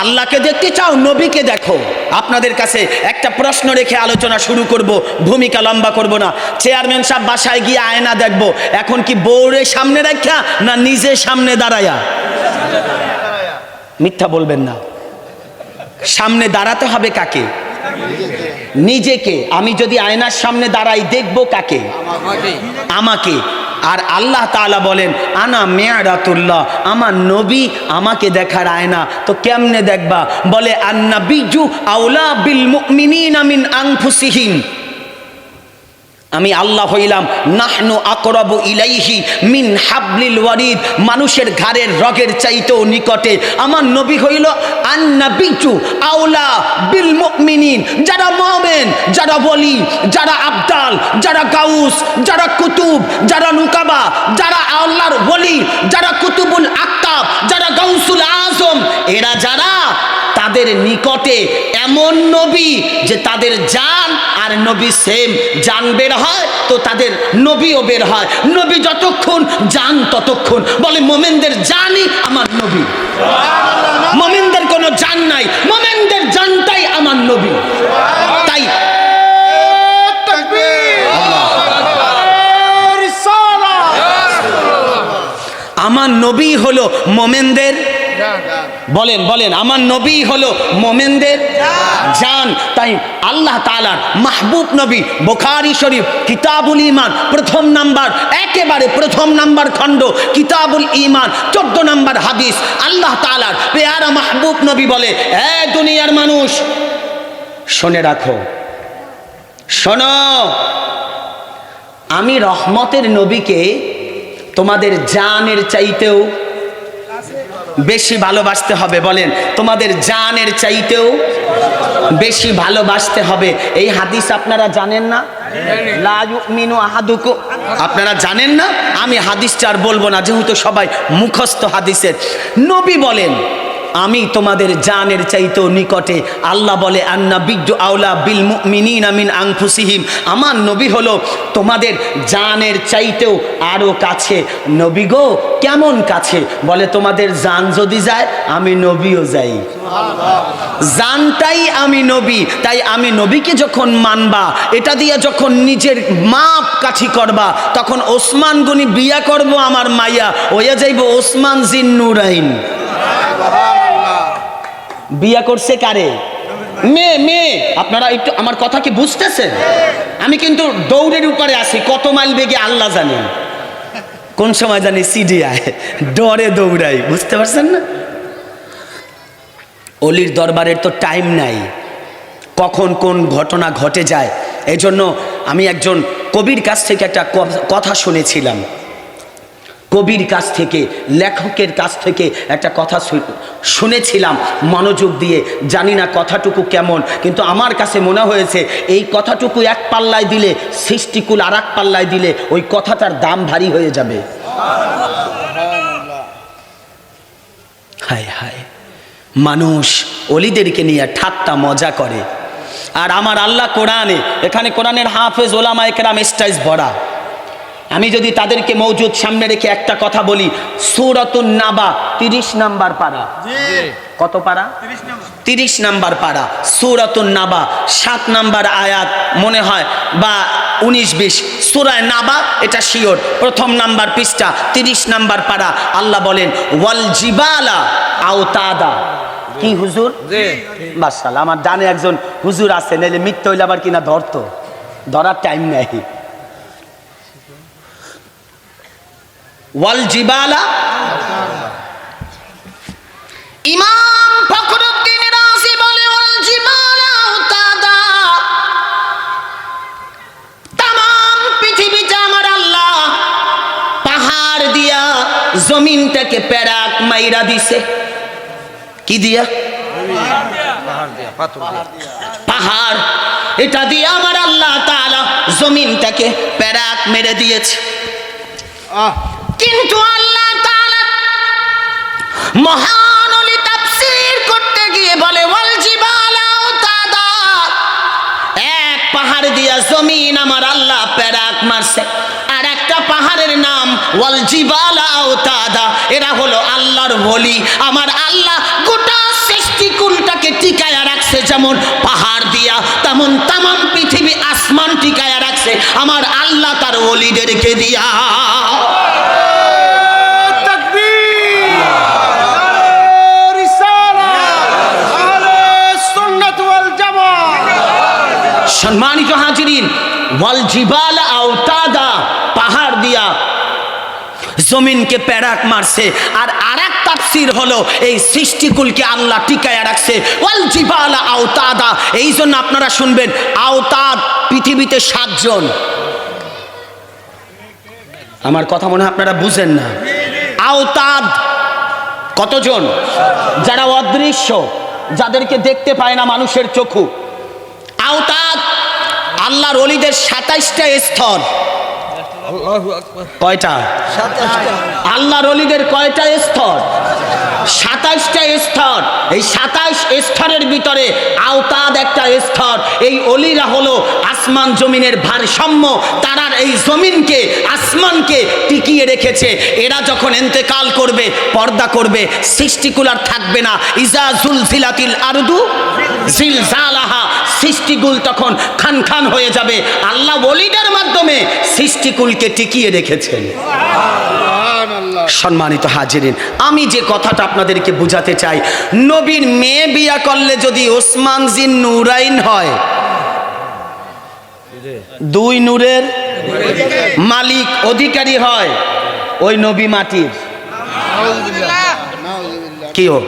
আল্লাহকে দেখতে চাও, নবীকে দেখো। আপনাদের কাছে একটা প্রশ্ন রেখে আলোচনা শুরু করব, ভূমিকা লম্বা করব না। চেয়ারম্যান সাহেব বাসায় গিয়ে আয়না দেখবো, এখন কি বউরের সামনে রাখা না নিজের সামনে দাঁড়ায়া? মিথ্যা বলবেন না। সামনে দাঁড়াতে হবে কাকে? নিজেকে। আমি যদি আয়নার সামনে দাঁড়াই দেখবো কাকে? আমাকে। আর আল্লাহ তাআলা বলেন আনা মেয়ারাতুল্লাহ, আমার নবী আমাকে দেখার আয়না। তো কেমনে দেখবা? বলে আন্নাবিয়্যু আওলা বিল মুমিনিনা মিন আনফুসিহিম। আমি আল্লাহ হইলাম নাহনু আকরাবু ইলাইহি মিন হাবলিল ওয়ারিদ, মানুষের ঘাড়ের রগের চাইতেও নিকটে আমার নবী হইল আন্নাবিয়্যু আওলা বিল মুমিনিন। যারা মুমিন, যারা ওলি, যারা আবদাল, যারা গাউস, যারা কুতুব, যারা নুকাবা, যারা আল্লাহর ওলি, যারা কুতুবুল আকতাব, যারা গাউসুল আজম, এরা যারা তাদের নিকটে এমন নবী যে তাদের জান আর নবী সেম। জান বের হয় তো তাদের নবীও বের হয়। নবী যতক্ষণ, জান ততক্ষণ। বলে মোমেনদের জানই আমার নবী, মোমেনদের কোনো জান নাই, মোমেনদের জানটাই আমার নবী। তাই আমার নবী হলো মোমেনদের বলেন বলেন আমার নবী হলো মোমেনদের জান। তাই আল্লাহ তাআলার মাহবুব নবী বুখারী শরীফ কিতাবুল ঈমান প্রথম নাম্বার, একেবারে প্রথম নাম্বার খণ্ড কিতাবুল ঈমান 14 নাম্বার হাদিস। আল্লাহ তাআলার পেয়ারা মাহবুব নবী বলে, এ দুনিয়ার মানুষ শুনে রাখো, শোনো, আমি রহমতের নবীকে তোমাদের জানের চাইতেও বেশি ভালোবাসতে হবে। বলেন, তোমাদের জানের চাইতেও বেশি ভালোবাসতে হবে। এই হাদিস আপনারা জানেন না? লা ইউমিনু আহাদুকুম, আপনারা জানেন না? আমি হাদিসটা আর বলবো না, যেহেতু সবাই মুখস্থ হাদিসের। নবী বলেন আমি তোমাদের জানের চাইতেও নিকটে। আল্লাহ বলে আন্নাবিয়্যু আওলা বিল মুমিনিনা মিন আনফুসিহিম, আমার নবী হলো তোমাদের জানের চাইতেও আরো কাছে। নবী গো কেমন কাছে? বলে তোমাদের জান যদি যায় আমি নবীও যাই, জানটাই আমি নবী। তাই আমি নবীকে যখন মানবা, এটা দিয়ে যখন নিজের মাপ কাঠি করবা, তখন ওসমান গনি বিয়া করব আমার মাইয়া হইয়া যাইব ওসমান জিন্নুরাইন। বিয়া করছে কারে? মেয়ে। মেয়ে। আপনারা একটু আমার কথা কি বুঝতেছেন? আমি কিন্তু দৌড়ের উপরে আছি, কত মাইল বেগে আল্লাহ জানেন, কোন সময় জানি সিডিআই ডরে দৌড়াই, বুঝতে পারছেন না? অলির দরবারের তো টাইম নাই, কখন কোন ঘটনা ঘটে যায়। এই জন্য আমি একজন কবির কাছ থেকে একটা কথা শুনেছিলাম, কবির কাছ থেকে, লেখকের কাছ থেকে একটা কথা শুনেছিলাম মনোযোগ দিয়ে। জানি না কথাটুকু কেমন, কিন্তু আমার কাছে মনে হয়েছে এই কথাটুকু এক পাল্লায় দিলে সৃষ্টিকুল আর এক পাল্লায় দিলে ওই কথাটার দাম ভারী হয়ে যাবে। হায় হায়, মানুষ অলিদেরকে নিয়ে ঠাট্টা মজা করে। আর আমার আল্লাহ কোরআনে, এখানে কোরআনের হাফেজ ওলামায়ে কেরাম স্টাইজ ভরা। আমি যদি তাদেরকে মওজুদ সামনে রেখে একটা কথা বলি, সূরাতুন নাবা 30 নাম্বার পারা। কত পারা? 30 নাম্বার পারা। সূরাতুন নাবা 7 নাম্বার আয়াত মনে হয়, বা 19-20 সূরা নাবা, এটা শিওর, প্রথম নাম্বার পৃষ্ঠা, 30 নাম্বার পারা। আল্লাহ বলেন ওয়াল জিবালা আওতাদা। কি হুজুর? মাশাআল্লাহ, আমার ডানে একজন হুজুর আছে, নাইলে মিথ্যা হইলে আবার কিনা ধরতো, ধরার টাইম নাই। ওয়াল জিবালা, ইমাম ফখরুদ্দিন রাজি বলে ওয়াল জিবালা আওতাদা, তামাম পৃথিবীতে আমার আল্লাহ পাহাড় দিয়া জমিনটাকে প্যারাক মাইরা দিছে। কি দিয়া? পাহাড়, এটা দিয়ে আমার আল্লাহ তাআলা জমিনটাকে প্যারাক মেরে দিয়েছে। কিন্তু আল্লাহ তাআলা মহান ওলি তাফসীর করতে গিয়ে বলে ওয়াল জিবালা আওতাদা, এক পাহাড় দিয়া জমিন আমার আল্লাহ প্যারাক মারছে, আর একটা পাহাড়ের নাম ওয়াল জিবালা আওতাদা। এরা হলো আল্লাহর ওলি। আমার আল্লাহ গোটা সৃষ্টিকুলটাকে টিকায়া রাখছে, যেমন পাহাড় দিয়া, তেমন তামাম পৃথিবী আসমান টিকায়া রাখছে আমার আল্লাহ তার ওলিদেরকে দিয়া। সম্মানিত হাজিরিন, ওয়াল জিবালা আওতাদা, পাহাড় দিয়া জমিনকে প্যারাক মারছে। আর আরেক তাফসীর হলো এই সৃষ্টিকুলকে আল্লাহ টিকায়া রাখছে ওয়াল জিবালা আওতাদা। এই জন্য আপনারা শুনবেন আওতাদ পৃথিবীতে 7 জন। আমার কথা মনে হয় আপনারা বুঝেন না। আওতাদ কতজন? যারা অদৃশ্য, যাদেরকে দেখতে পায় না মানুষের চক্ষু। আওতাদ আল্লাহর ওলিদের 27টা স্তর। কয়টা? আল্লাহর ওলিদের কয়টা স্তর? 27টা স্তর। এই 27 স্তরের ভিতরে আওতাদ একটা স্তর। এই ওলিরা হলো আসমান জমিনের ভারসাম্য, তারার এই জমিনকে আসমানকে টিকিয়ে রেখেছে। এরা যখন ইন্তেকাল করবে, পর্দা করবে, সৃষ্টিকুলার থাকবে না। ইজা জুলজিলাতিল আরদু জিলজালাহা, সৃষ্টিকুল তখন খান খান হয়ে যাবে। আল্লাহ ওলিদের মাধ্যমে সৃষ্টিকুলকে টিকিয়ে রেখেছেন। সম্মানিত হাজিরিন, আমি যে কথাটা আপনাদেরকে বুঝাতে চাই, নবীর মেয়ে বিয়া করলে যদি ওসমান জিন নুরাইন হয়, 2 নূরের মালিক অধিকারী হয়, ওই নবী মাটির কি ও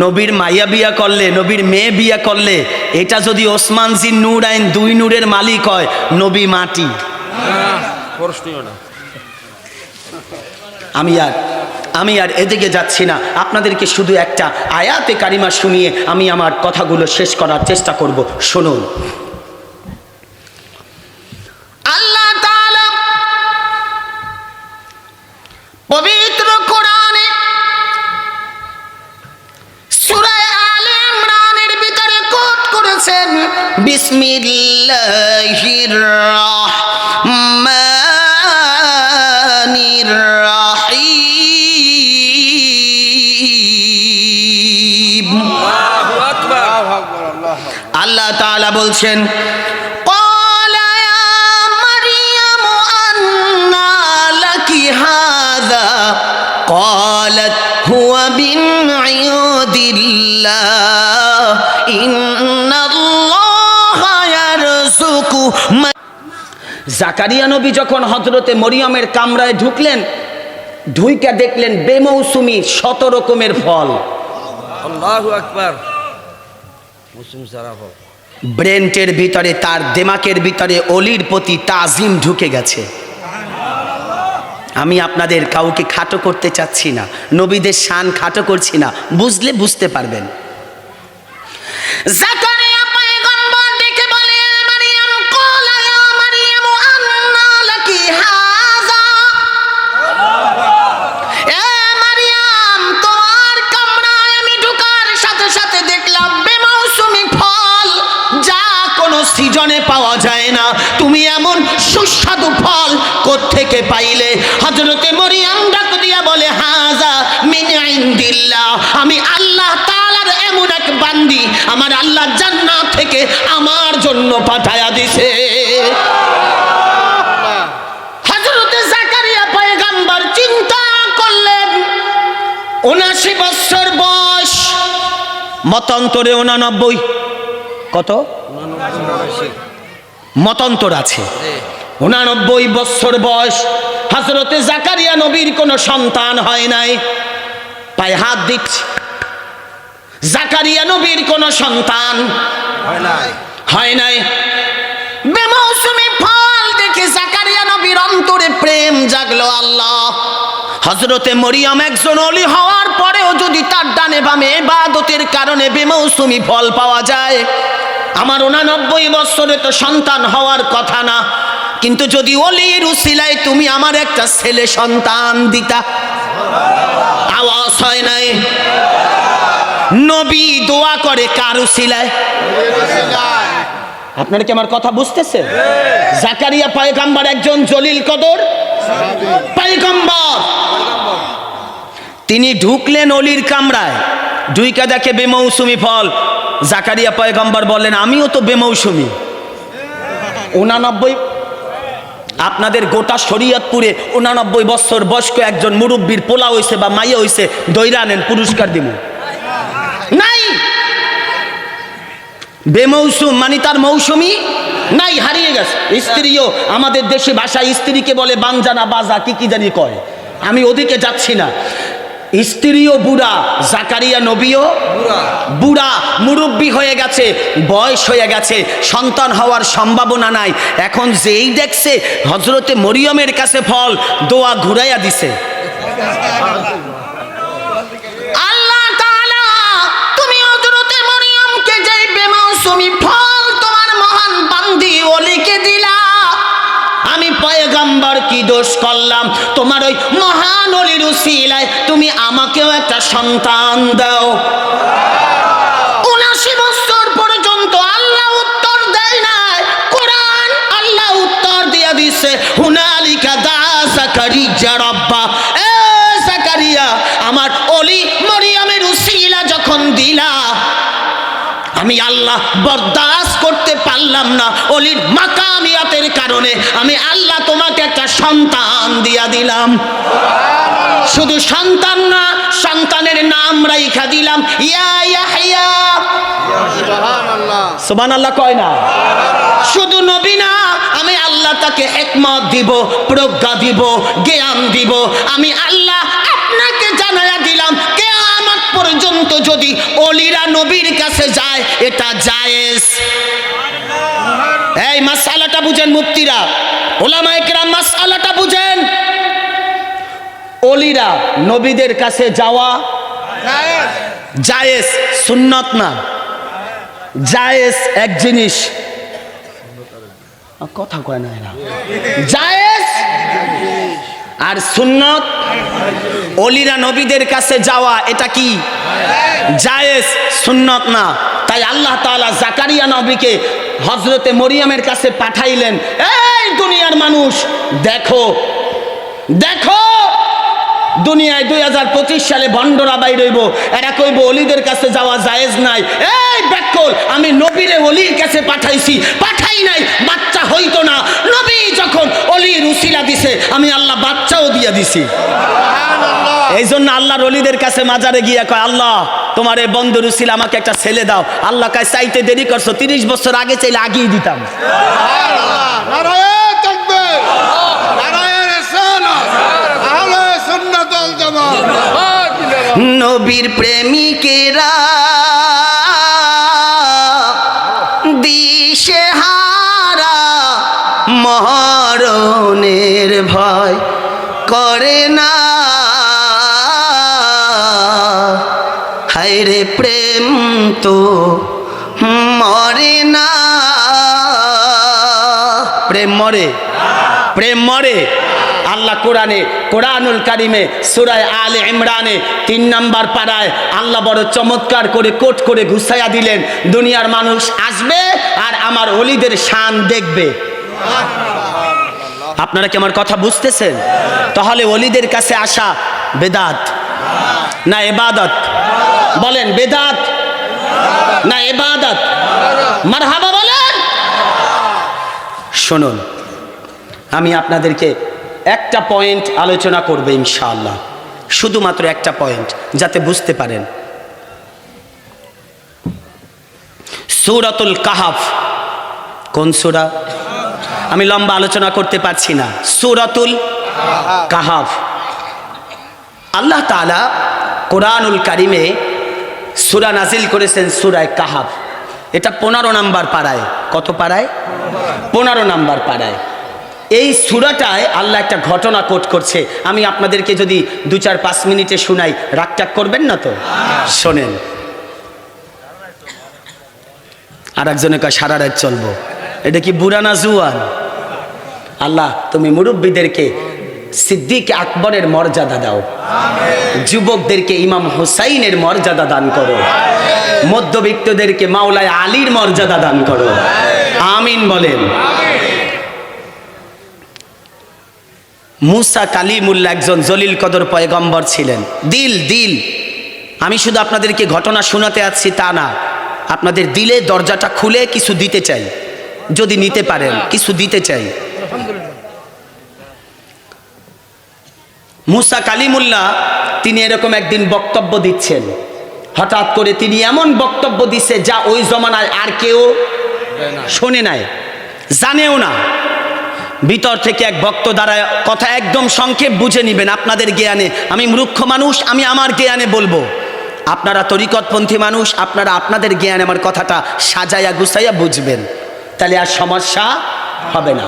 নবীর মাইয়া বিয়া করলে, নবীর মেয়ে বিয়া করলে, এটা যদি ওসমান জিন নুরাইন 2 নূরের মালিক হয়, নবী মাটি। আমি আর এদিকে যাচ্ছি না, আপনাদেরকে শুধু একটা আয়াতে কারিমা শুনিয়ে আমি আমার কথাগুলো শেষ করার চেষ্টা করব। শুনুন, আল্লাহ তাআলা পবিত্র কোরআনে সূরা আলে ইমরানের ভিতরে কোট করেছেন বিসমিল্লাহির রাহমানির রাহিম। আল্লাহ তাআলা বলছেন ক্বালা ইয়া মারইয়াম আন্না লাকি হাযা ক্বালাত হুয়া মিন ইনদিল্লাহ ইন্নাল্লাহা ইয়ারযুকু। জাকারিয়া নবী যখন হযরতে মরিয়মের কামরায় ঢুকলেন, ঢুইকা দেখলেন বেমৌসুমি 100 রকমের ফল। আল্লাহু আকবার। ব্রেন্টের ভিতরে, তার দিমাগের ভিতরে অলির প্রতি তাজিম ঢুকে গেছে। আমি আপনাদের কাউকে খাটো করতে চাচ্ছি না, নবীদের শান খাটো করছি না, বুঝলে বুঝতে পারবেন। জাকারিয়া পয়গম্বর ডেকে বলে মারইয়াম ক্বালা ইয়া মারইয়াম আন্না লাকি হাযা। এ মারইয়াম, তোমার কামরায় আমি ঢোকার সাথে সাথে দেখলাম বেমৌসুমি ফল, যা কোনো সিজনে পাওয়া যায় না। তুমি এমন সুস্বাদু ফল কোত্থেকে পাইলে? হযরতে মরিয়ম ডাক দিয়া বলে, হাযা মিন ইনদিল্লাহ, আমি আল্লাহ তাআলার এমন এক বান্দি, আমার আল্লাহ জান্নাত থেকে আমার জন্য পাঠায়া দিছে। হযরতে জাকারিয়া পয়গম্বর চিন্তা করলেন, ৭৯ বছর বয়স, মতান্তরে ৮৯, কত মতান্তর আছে, ৮৯ বছর বয়স। হযরতে জাকারিয়া নবীর কোনো সন্তান হয় নাই। পায়ে হাত দিচ্ছে, জাকারিয়া নবীর কোনো সন্তান হয় নাই। বেমৌসুমি ফল দেখে জাকারিয়া নবীর অন্তরে প্রেম জাগলো। আল্লাহ, হযরতে মরিয়ম একজন ওলি হওয়ার পরেও যদি তার ডানে বামে ইবাদতের কারণে বেমৌসুমি ফল পাওয়া যায়, আমার ৮৯ বছরে তো সন্তান হওয়ার কথা না, কিন্তু যদি ওলির উসিলায় তুমি আমার একটা ছেলে সন্তান দিতা। আওয়াজ হয় নাই? নবী দোয়া করে কার উসিলায়? আপনারা কি আমার কথা বুঝতেছেন? জাকারিয়া পয়গম্বর একজন জলিল কদর পয়গম্বর। তিনি ঢুকলেন অলির কামরায়, ঢুইকা দেখে বেমৌসুমি ফল। জাকারিয়া পয়গম্বর বললেন, আমিও তো বেমৌসুমি। ৮৯, আপনাদের গোটা শরীয়তপুরে ৮৯ বছর বয়স্ক একজন মুরব্বীর পোলা হইছে বা মাইয়া হইছে, দইরা আনেন, পুরস্কার দিব। নাই, বেমৌসুম মানে তার মৌসুমি নাই, হারিয়ে গেছে। স্ত্রীও আমাদের দেশে ভাষায় স্ত্রীকে বলে বাঞ্জানা বাজা কি কি জানি কয়, আমি ওদিকে যাচ্ছি না। স্ত্রীও বুড়া, জাকারিয়া নবীও বুড়া, মুরব্বী হয়ে গেছে, বয়স হয়ে গেছে, সন্তান হওয়ার সম্ভাবনা নাই। এখন যেই দেখছে হযরতে মরিয়মের কাছে ফল, দোয়া ঘুরাইয়া দিছে। আল্লাহ তাআলা তুমি হযরতে মরিয়মকে যে বেমৌসুমি ফল তোমার মহান বান্দি ওলিকে দিলা, আমি পয়গম্বর কি দোষ করলাম? তোমার ওই মহান ওলির উসিলায় তুমি আমাকেও একটা সন্তান দাও। ৭৯ বছর পর্যন্ত আল্লাহ উত্তর দেয় নাই, কোরআন আল্লাহ উত্তর দিয়া দিছে, হুনালিকা দা জাকারিয়া রাব্বা। এ জাকারিয়া, আমার ওলি মরিয়মের উসিলা যখন দিলা, আমি আল্লাহ বরদাস্ত করতে পারলাম না, ওলির মাকামিয়াতের কারণে আমি আল্লাহ তোমাকে একটা সন্তান দিয়া দিলাম। শুধু সন্তান না, সন্তানের নাম রাইখা দিলাম ইয়া ইয়াহইয়া। সুবহানাল্লাহ কয় না? শুধু নবী না, আমি আল্লাহ তাকে হিকমত দিব, প্রজ্ঞা দিব, জ্ঞান দিব। আমি আল্লাহ আপনাকে জানায়া দিলাম, কিয়ামত পর্যন্ত যদি ওলিরা নবীর কাছে যায়, এটা জায়েজ। এই মাসআলাটা বুঝেন মুফতিরা, উলামায়ে কেরাম, মাসআলাটা বুঝেন। ওলিরা নবীদের কাছে যাওয়া জায়েজ, সুন্নত না। জায়েজ এক জিনিস, কথা কয় না এরা, জায়েজ আর সুন্নত। ওলিরা নবীদের কাছে যাওয়া এটা কি? জায়েজ, সুন্নত না। তাই আল্লাহ তাআলা জাকারিয়া নবীকে হযরতে মরিয়মের কাছে পাঠাইলেন, এই দুনিয়ার মানুষ দেখো, দেখো দুনিয়ায় 2025 সালে ভণ্ডরা বাইর হইব, এরা কইব ওলিদের কাছে যাওয়া জায়েজ নাই। এই ব্যাকল, আমি নবীরে ওলির কাছে পাঠাইছি, পাঠাই নাই বাচ্চা হইতো না। নবী যখন ওলির উসিলা দিছে, আমি আল্লাহ বাচ্চাও দিয়া দিছি। এই জন্য আল্লাহর ওলিদের কাছে মাজারে গিয়া কয়, আল্লাহ তোমার এই বন্ধুর উসিলা আমাকে একটা ছেলে দাও। আল্লাহ কয়, চাইতে দেরি করছো, 30 বছর আগে চাইলে আগেই দিতাম। নবীর প্রেমিকেরা দিশেহারা, মরণের ভয় করে না। হায়রে প্রেম তো মরে না। প্রেম মরে? প্রেম মরে? আল্লাহ কোরআনে, কোরআনুল কারিমে সূরা আলে ইমরানে 3 নম্বর পারায় আল্লাহ বড় চমৎকার করে কোট করে ঘুষাইয়া দিলেন, দুনিয়ার মানুষ আসবে আর আমার ওলিদের শান দেখবে। আপনারা কি আমার কথা বুঝতেছেন? তাহলে ওলিদের কাছে আসা বেদাত না ইবাদত? বলেন বেদাত না ইবাদত? মারহাবা বলেন। শুনুন, আমি আপনাদেরকে একটা পয়েন্ট আলোচনা করব ইনশাআল্লাহ, শুধুমাত্র একটা পয়েন্ট, যাতে বুঝতে পারেন। সূরাতুল কাহাফ। কোন সূরা? আমি লম্বা আলোচনা করতে পারছি না। সূরাতুল কাহাফ। আল্লাহ তাআলা কোরআনুল কারিমে সূরা নাজিল করেছেন সূরায়ে কাহাফ। এটা 15 নাম্বার পারায়। কত পারায়? 15 নাম্বার পারায়। এই সূরাটায় আল্লাহ একটা ঘটনা কোট করছে। আমি আপনাদেরকে যদি 2-4-5 মিনিটে শোনাই, রাগটাক করবেন না তো? শোনেন। আর একজনে কয় সারা রাত চলবো। এটা কি বুড়া না জুয়ান? আল্লাহ তুমি মুরব্বীদেরকে সিদ্দিক আকবরের মর্যাদা দাও, যুবকদেরকে ইমাম হুসাইনের মর্যাদা দান করো, মধ্যবিত্তদেরকে মাওলায় আলীর মর্যাদা দান করো। আমিন বলেন। মুসা কালিমুল্লাহ একজন জলিল কদর পয়গম্বর ছিলেন। দিল আমি শুধু আপনাদেরকে ঘটনা শোনাতে আসছি তা না, আপনাদের দিলে দরজাটা খুলে কিছু দিতে চাই, যদি নিতে পারেন কিছু দিতে চাই। মুসা কালিমুল্লাহ তিনি এরকম একদিন বক্তব্য দিচ্ছেন। হঠাৎ করে তিনি এমন বক্তব্য দিচ্ছে যা ওই জমানায় আর কেউ শোনে নাই, জানেও না। ভিতর থেকে এক ভক্ত দ্বারা কথা একদম সংক্ষেপ বুঝে নিবেন আপনাদের জ্ঞানে। আমি মূর্খ মানুষ, আমি আমার জ্ঞানে বলবো। আপনারা তরিকতপন্থী মানুষ, আপনারা আপনাদের জ্ঞানে আমার কথাটা সাজাইয়া গুছাইয়া বুঝবেন, তাহলে আর সমস্যা হবে না।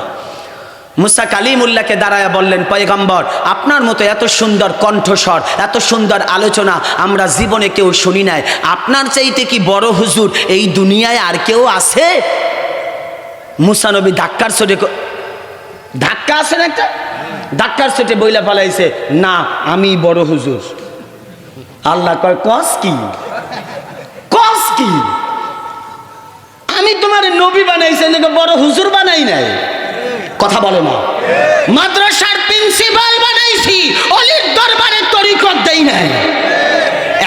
মুসা কালিমুল্লাহকে দাঁড়ায়া বললেন, পয়গম্বর আপনার মতো এত সুন্দর কণ্ঠস্বর, এত সুন্দর আলোচনা আমরা জীবনে কেউ শুনি নাই। আপনার চাইতে কি বড় হুজুর এই দুনিয়ায় আর কেউ আছে? মুসা নবী ধাক্কার ছোটে, ধাক্কা আছে না একটা, ধাক্কার ছোটে বইলা ফেলাইছে, না আমি বড় হুজুর। আল্লাহ কয় কস কি, কস কি? আমি তোমার নবী বানাইছে, বড় হুজুর বানাই নাই। কথা বলে না। মাদ্রাসার প্রিন্সিপাল বানাইছি, অলির দরবারে তরিকত দেই নাই।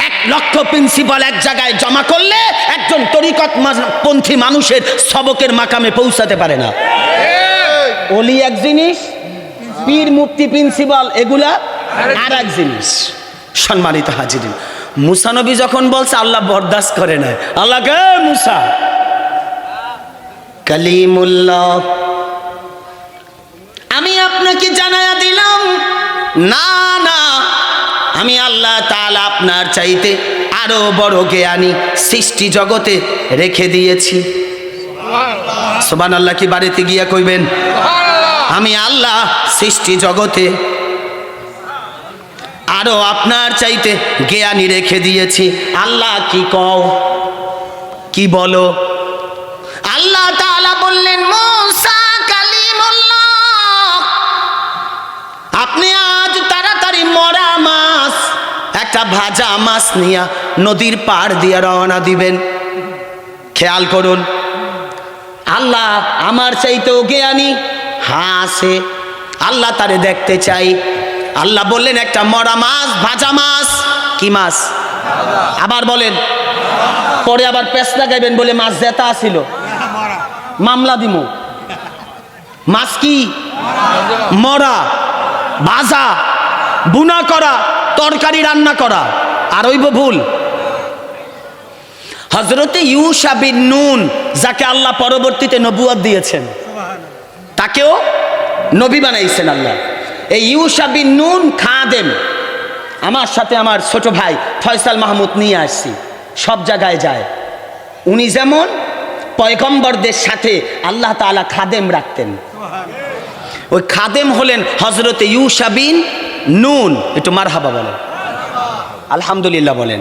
1 লক্ষ প্রিন্সিপাল এক জায়গায় জমা করলে একজন তরিকত পন্থী মানুষের সবকের মাকামে পৌঁছাতে পারে না। অলি এক জিনিস, পীর মুফতি প্রিন্সিপাল এগুলা আর এক জিনিস। সম্মানিত হাজিরিন, মুসা নবী যখন বলছে আল্লাহ বরদাস্ত করে না। আল্লাহ কে মুসা কালিমুল্লাহ, আমি আপনাকে জানায়া দিলাম, না না আমি আল্লাহ তাআলা আপনার চাইতে আরো বড় জ্ঞানী সৃষ্টি জগতে রেখে দিয়েছি। সুবহানাল্লাহ কি বাড়িতে গিয়া কইবেন? আমি আল্লাহ সৃষ্টি জগতে আরো আপনার চাইতে জ্ঞানী রেখে দিয়েছি। আল্লাহ কি কও, কি বলো? আল্লাহ তাআলা বললেন, মুসা কালিমুল্লাহ আপনি আজ তাড়াতাড়ি মরা মাছ, একটা ভাজা মাছ নিয়ে নদীর পাড় দিয়ে রওনা দিবেন। খেয়াল করুন, আল্লাহ আমার চাইতেও জ্ঞানী। হ্যাঁ আছে, আল্লাহ তারে দেখতে চাই। আল্লাহ বললেন একটা মরা মাছ, ভাজা মাছ। কি মাছ? আবার বলেন, পরে আবার পেছ লাগাইবেন বলে মাছ জেতা ছিল, মামলা দিমু। মাছ কি? মরা, ভাজা, বুনা করা, তরকারি রান্না করা। আর হইব ভুল। হযরতে ইউশা বিন নুন, যাকে আল্লাহ পরবর্তীতে নবুয়ত দিয়েছেন, তাকেও নবী বানাইছেন আল্লাহ। এই ইউশা বিন নুন খাদেম। আমার সাথে আমার ছোট ভাই ফয়সাল মাহমুদ নিয়ে আসছি, সব জায়গায় যায়। উনি যেমন পয়গম্বরদের সাথে আল্লাহ তাআলা খাদেম রাখতেন, ওই খাদেম হলেন হযরতে ইউশা বিন নুন। একটু মারহাবা বলেন, আলহামদুলিল্লাহ বলেন।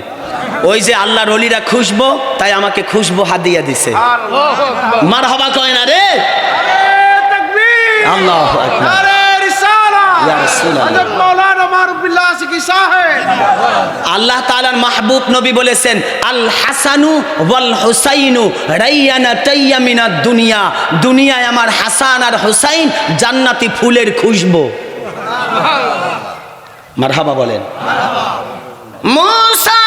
ওই যে আল্লাহর ওলিরা খুশবো, তাই আমাকে খুশবো হাদিয়া দিছে। মারহাবা কয় না রে? আল্লাহু আকবার। ইয়া রাসূলুল্লাহ।
আমার বিল্লাহ কি সাহেব
আল্লাহ তাআলার মাহবুব নবী বলেছেন, আল হাসানু ওয়াল হুসাইনু রাইয়ানাতাইয়া মিনাদ দুনিয়া। দুনিয়ায় আমার হাসান আর হুসাইন জান্নাতি ফুলের খুশবু। মারহাবা বলেন। মুসা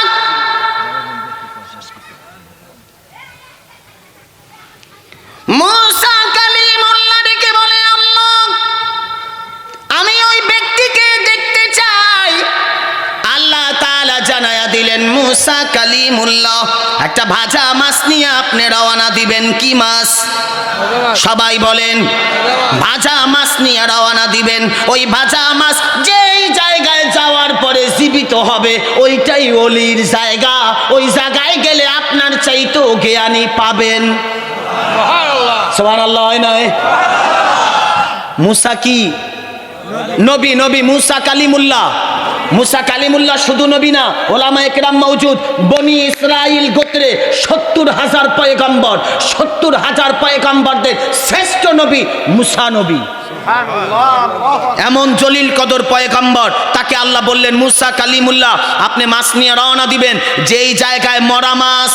মুসা কালিমুল্লাহ ডেকে বলে, আল্লাহ আমি ওই ব্যক্তিকে দেখতে চাই। আল্লাহ তাআলা জানায়া দিলেন, মুসা কালিমুল্লাহ একটা ভাজা মাছ নিয়ে আপনি রওনা দিবেন। কি মাছ? সবাই বলেন। ভাজা মাছ নিয়ে রওনা দিবেন। ওই ভাজা মাছ যেই জায়গায় যাওয়ার পরে জীবিত হবে ওইটাই ওলির জায়গা। ওই জায়গায় গেলে আপনার চাইতেও জ্ঞানী পাবেন। সুবহানাল্লাহ। হয় নয়? মুসা কি নবী? নবী মুসা কালিমুল্লাহ। মুসা কালিমুল্লাহ শুধু নবী না, ওলামায়ে কেরাম মওজুদ। বনি ইসরাইল গোত্রে ৭০,০০০ পয়গম্বর, ৭০,০০০ পয়গম্বরদের শ্রেষ্ঠ নবী মুসা নবী। এমন জলিল কদর পয়গম্বর, তাকে আল্লাহ বললেন, মুসা কালিমুল্লাহ আপনি মাছ নিয়ে রওনা দিবেন। যেই জায়গায় মরা মাছ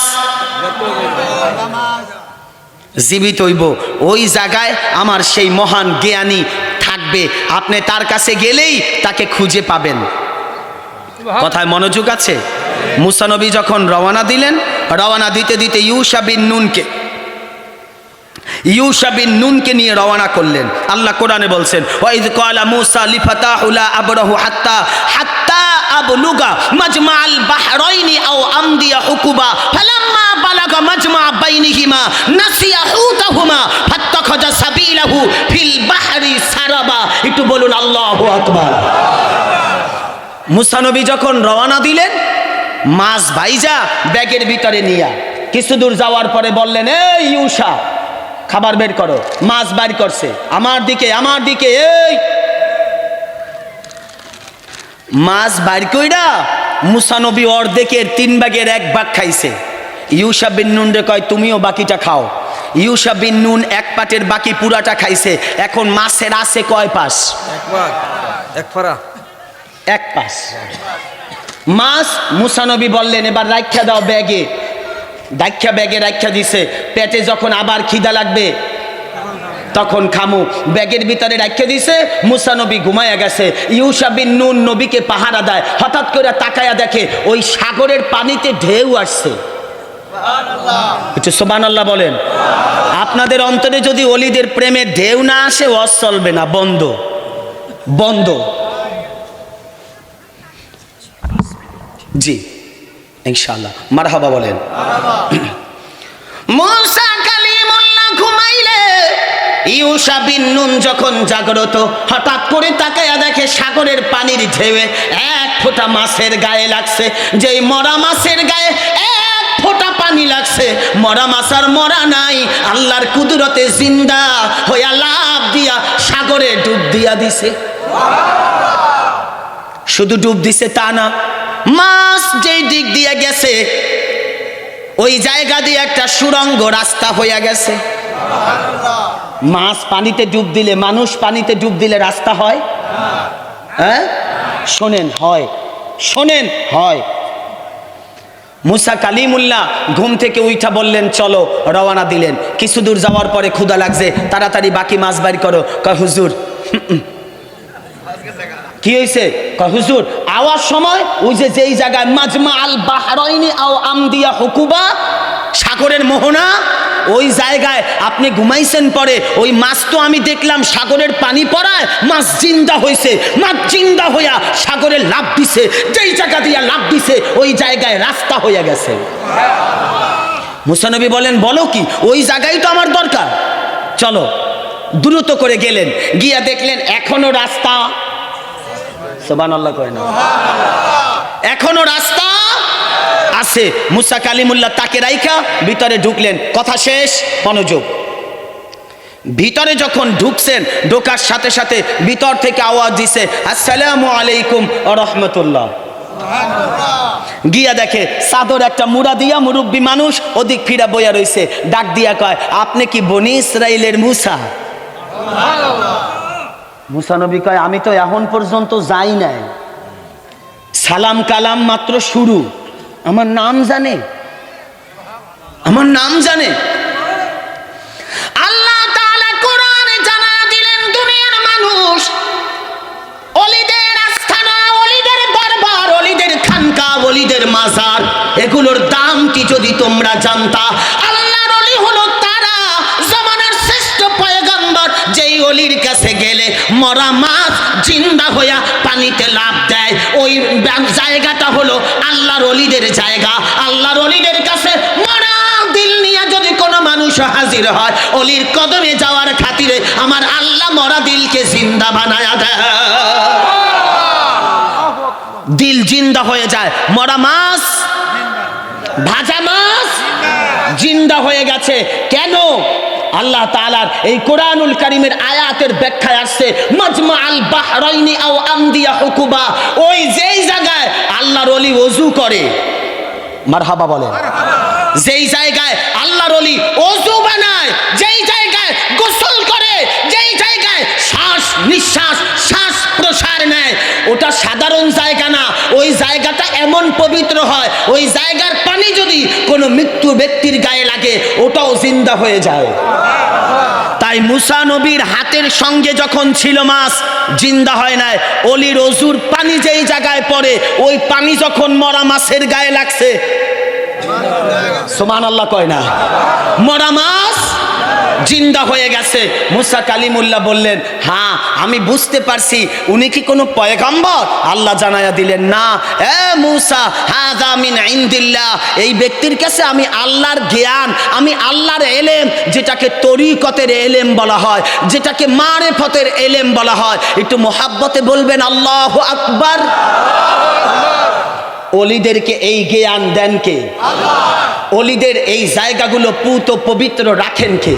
জীবিত হইব ওই জায়গায় আমার সেই মহান জ্ঞানী থাকবে। আপনি তার কাছে গেলেই তাকে খুঁজে পাবেন। কথায় মনোযোগ আছে? মুসা নবী যখন রওনা দিলেন, রওনা দিতে দিতে ইউশা বিন নুনকে নিয়ে রওনা করলেন। আল্লাহ কোরআনে বলছেন, ওয়াইদ ক্বালা মূসা লিফাতাহু লা আবরাহু হাত্তা আবলুগা মাজমাআল বাহরাইনি আও আমদিয়া হুকুবা ফালাম্মা বালাগা মাজমা বাইনিহিমা নাসিয়া হুতাহুমা ফাত্তাখাযা সাবিলাহু ফিল বাহরি সারাবা। একটু বলুন আল্লাহু আকবার। মুসা নবী যখন রওনা দিলেন, মাছ ভাইজা ব্যাগের ভিতরে নিয়া কিছু দূর যাওয়ার পরে বললেন, এই ইউশা খাবার বের করো। মাছ বাইর করছে, আমার দিকে আমার দিকে। এই মাছ বাইর কইরা মুসা নবী অর্ধেকের 3 ভাগের 1 ভাগ খাইছে। ইউশা বিন নুন রে কয়, তুমিও বাকিটা খাও। ইউশা বিন নুন 1 পাটের বাকি পুরাটা খাইছে। এখন মাছের আছে কয় পাশ?
1 ভাগ 1 ফরা
1 পাশ মাছ। মুসা নবী বললেন, এবার রাইখা দাও ব্যাগে। ব্যাগে রাইখা দিছে। পেটে যখন আবার খিদা লাগবে তখন খামু। ব্যাগের ভিতরে রাইখা দিছে। মুসা নবী ঘুমায়া গেছে। ইউশা বিন নুন নবীকে পাহারা দেয়। হঠাৎ করে তাকায়া দেখে ওই সাগরের পানিতে ঢেউ আসছে। একটু সুবহানাল্লাহ বলেন। আপনাদের অন্তরে যদি ওলিদের প্রেমের ঢেউ না আসে, ওয়াজ চলবে না, বন্ধ বন্ধ। জি ইনশাআল্লাহ। মারহাবা বলেন। মুসা কালিমুল্লাহ ঘুমাইলে ইউশা বিন নুন যখন জাগ্রত, হঠাৎ করে তাকায়া দেখে সাগরের পানির ঢেউয়ে 1 ফোঁটা মাছের গায়ে লাগছে। যেই মরা মাছের গায়ে 1 ফোঁটা পানি লাগছে, মরা মাছ আর মরা নাই, আল্লাহর কুদরতে জিন্দা হইয়া লাফ দিয়া সাগরে ডুব দিয়া দিছে। শুধু ডুব দিছে তা না, মাছ যেই দিক দিয়ে গেছে ওই জায়গা দিয়ে একটা সুড়ঙ্গ রাস্তা হইয়া গেছে। মাছ পানিতে ডুব দিলে, মানুষ পানিতে ডুব দিলে রাস্তা হয়? হ্যাঁ শোনেন, হয়। শোনেন, হয়। মুসা কালিমুল্লাহ ঘুম থেকে উঠা বললেন, চলো, রওনা দিলেন। কিছু দূর যাওয়ার পরে ক্ষুধা লাগছে, তাড়াতাড়ি বাকি মাছ বাইর করো। কয় হুজুর। কি হয়েছে? কয় হুজুর আওয়াজ সময় ওই যে যেই জায়গায় মাজমা আল বাহরাইনি আও আমদিয়া হুকুবা, সাগরের মোহনা, ওই জায়গায় আপনি ঘুমাইছেন। পরে ওই মাছ তো আমি দেখলাম সাগরের পানি পড়ায় মাছ জিন্দা হয়েছে। মাছ জিন্দা হইয়া সাগরে লাফ দিছে। যেই জায়গা দিয়া লাফ দিছে ওই জায়গায় রাস্তা হইয়া গেছে। মুসা নবী বলেন, বলো কি? ওই জায়গায় তো আমার দরকার, চলো। দ্রুত করে গেলেন, গিয়া দেখলেন এখনো রাস্তা। সুবহানাল্লাহ কয় না? এখনো রাস্তা আছে। মুসা কালিমুল্লাহ তাকে রাইখা ভিতরে ঢুকলেন। কথা শেষ, মনোযোগ। ভিতরে যখন ঢুকছেন, ঢোকার সাথে সাথে ভিতর থেকে আওয়াজ দিছে, আসসালামু আলাইকুম ওয়া রাহমাতুল্লাহ। গিয়া দেখে চাদর একটা মুড়া দিয়া মুরব্বী মানুষ ওদিক ফিরা বইয়া রইছে। ডাক দিয়া কয়, আপনি কি বনি ইসরাইলের মুসা? মুসা নবী কয়, আমি তো এখন পর্যন্ত যাই নাই। সালাম কালাম মাত্র শুরু। আমার নাম জানে, আমার নাম জানে। আল্লাহ তাআলা কোরআনে জানায়া দিলেন, দুনিয়ার মানুষ অলিদের আস্থানা, অলিদের দরবার, অলিদের খানকা, অলিদের মাজার, এগুলোর দাম কি যদি তোমরা জানতা। আল্লাহর অলি হলো তারা, জামানার শ্রেষ্ঠ পয়গম্বর, যেই অলির কাছে গেলে মরা মাছ জিন্দা হইয়া পানিতে লাফ দেয়। ওই জায়গাটা হলো আল্লাহর অলিদের জায়গা। আল্লাহর অলিদের কাছে মরা দিল নিয়ে যদি কোনো মানুষ হাজির হয়, অলির কদমে যাওয়ার খাতিরে আমার আল্লাহ মরা দিলকে জিন্দা বানায়া দেয়। দিল জিন্দা হয়ে যায়। মরা মাছ, ভাজা মাছ জিন্দা হয়ে গেছে। কেন? আল্লাহ তাআলার এই কোরআনুল কারীমের আয়াতের ব্যাখ্যায় আসছে, মাজমা আল বাহরাইনি আও আমদিয়া হুকুবা, ওই যেই জায়গায় আল্লাহর ওলি ওযু করে, মারহাবা বলেন, যেই জায়গায় আল্লাহর ওলি ওযু বানায়, যেই জায়গায় গোসল করে, যেই জায়গায় শ্বাস নিঃশ্বাস, শ্বাস প্রশ্বাস নেয়, ওটা সাধারণ জায়গা না। ওই জায়গাটা এমন পবিত্র হয়, ওই জায়গার পানি যদি কোনো মৃত্যু ব্যক্তির গায়ে লাগে, ওটাও জিন্দা হয়ে যায়। তাই মুসা নবীর হাতের সঙ্গে যখন ছিল মাছ, জিন্দা হয় নাই। অলির ওযুর পানি যেই জায়গায় পড়ে, ওই পানি যখন মরা মাছের গায়ে লাগছে, সুবহানাল্লাহ কয় না, মরা মাছ জিন্দা হয়ে গেছে। মুসা কালিমুল্লাহ বললেন, হ্যাঁ আমি বুঝতে পারছি, উনি কি কোনো পয়গম্বর? আল্লাহ জানায়া দিলেন, না এ মুসা, হাযা মিন ইনদিল্লাহ, এই ব্যক্তির কাছে আমি আল্লাহর জ্ঞান, আমি আল্লাহর এলেম, যেটাকে তরিকতের এলেম বলা হয়, যেটাকে মারিফতের এলেম বলা হয়। একটু মোহাব্বতে বলবেন আল্লাহু আকবার। অলিদেরকে এই জ্ঞান দেন কে? আল্লাহ। অলিদের এই জায়গাগুলো পুত পবিত্র রাখেন কে?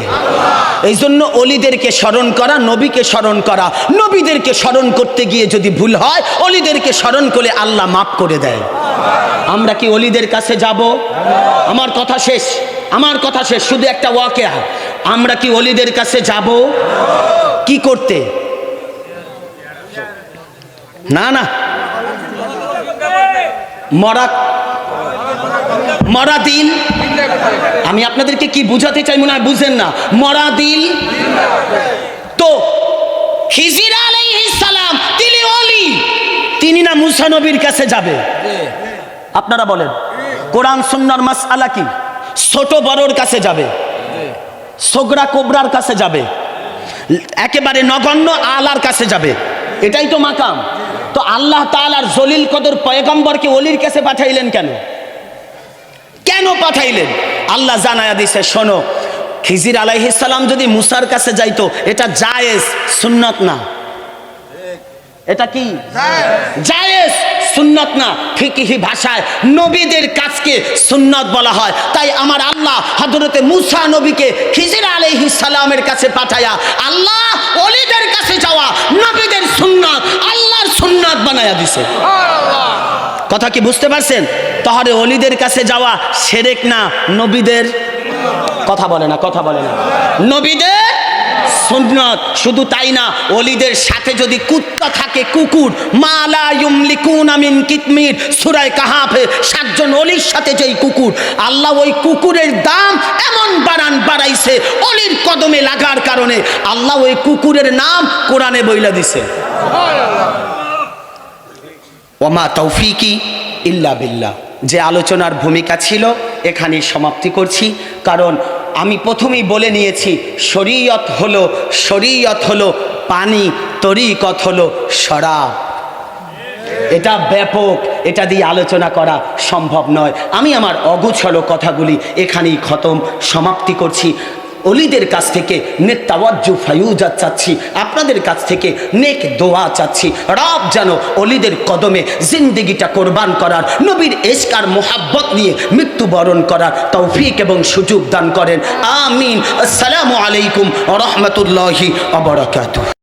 এই জন্য অলিদেরকে স্মরণ করা, নবীকে স্মরণ করা। নবীদেরকে স্মরণ করতে গিয়ে যদি ভুল হয়, অলিদেরকে স্মরণ করে আল্লাহ মাফ করে দেয়। আমরা কি অলিদের কাছে যাব? আমার কথা শেষ, আমার কথা শেষ, শুধু একটা ওয়াকিয়া। আমরা কি অলিদের কাছে যাব? কি করতে? না না, মরা দিল। আমি আপনাদেরকে কি বুঝাতে চাই মনে হয় বুঝেন না। মরা দিল। তো খিজির আলাইহিস সালাম তিনি ওলি, তিনি না মুসা নবীর কাছে যাবে? আপনারা বলেন, কোরআন সুন্নাহর মাসআলা কি? ছোট বড়র কাছে যাবে, সোগরা কোবরার কাছে যাবে, একেবারে নগণ্য আলার কাছে যাবে, এটাই তো মাকাম। তো আল্লাহ তাআলার জলিল কদর পয়গম্বরকে ওলির কাছে পাঠাইলেন কেন? কেন পাঠাইলেন? আল্লাহ জানায়া দিয়েছে, শোনো, খিজির আলাইহিস সালাম যদি মুসার কাছে যাইতো, এটা জায়েজ, সুন্নত না। এটা কি? জায়েজ, সুন্নত না। ফিকহি ভাষায় নবীদের কাজকে সুন্নত বলা হয়। তাই আমার আল্লাহ হযরতে মুসা নবীকে খিজির আলাইহিস সালামের কাছে পাঠায়া আল্লাহ ওলিদের কাছে যাওয়া নবীদের সুন্নত আল্লাহর সুন্নত বানায়া দিছে। কথা কি বুঝতে পারছেন? তাহলে অলিদের কাছে যাওয়া শিরক না, নবীদের কথা বলে না, কথা বলে না, নবীদের সুন্নত। শুধু তাই না, অলিদের সাথে যদি কুত্তা থাকে, কুকুর, মালা ইউমলিকুনা মিন কিতমির, সূরা কাহাফে 7 জন অলির সাথে যেই কুকুর, আল্লাহ ওই কুকুরের দাম এমন বাড়াইছে অলির কদমে লাগার কারণে। আল্লাহ ওই কুকুরের নাম কোরআনে বইলা দিছে। ওমা তৌফিকি ইল্লা বিল্লাহ। যে আলোচনার ভূমিকা ছিল এখানেই সমাপ্তি করছি, কারণ আমি প্রথমেই বলে নিয়েছি, শরীয়ত হলো পানি, তরিকত হলো শরাব। এটা ব্যাপক, এটা দিয়ে আলোচনা করা সম্ভব নয়। আমি আমার অগুছল কথাগুলি এখানেই সমাপ্তি করছি। অলিদের কাছ থেকে নেক তাওয়াজ্জু ফায়ুজাত চাচ্ছি, আপনাদের কাছ থেকে নেক দোয়া চাচ্ছি। রব যেন অলিদের কদমে জিন্দেগিটা কোরবান করার, নবীর ইশক আর মোহাব্বত নিয়ে মৃত্যুবরণ করার তৌফিক এবং সুযোগ দান করেন। আমিন। আসসালামু আলাইকুম ওয়া রাহমাতুল্লাহি ওয়া বারাকাতুহু।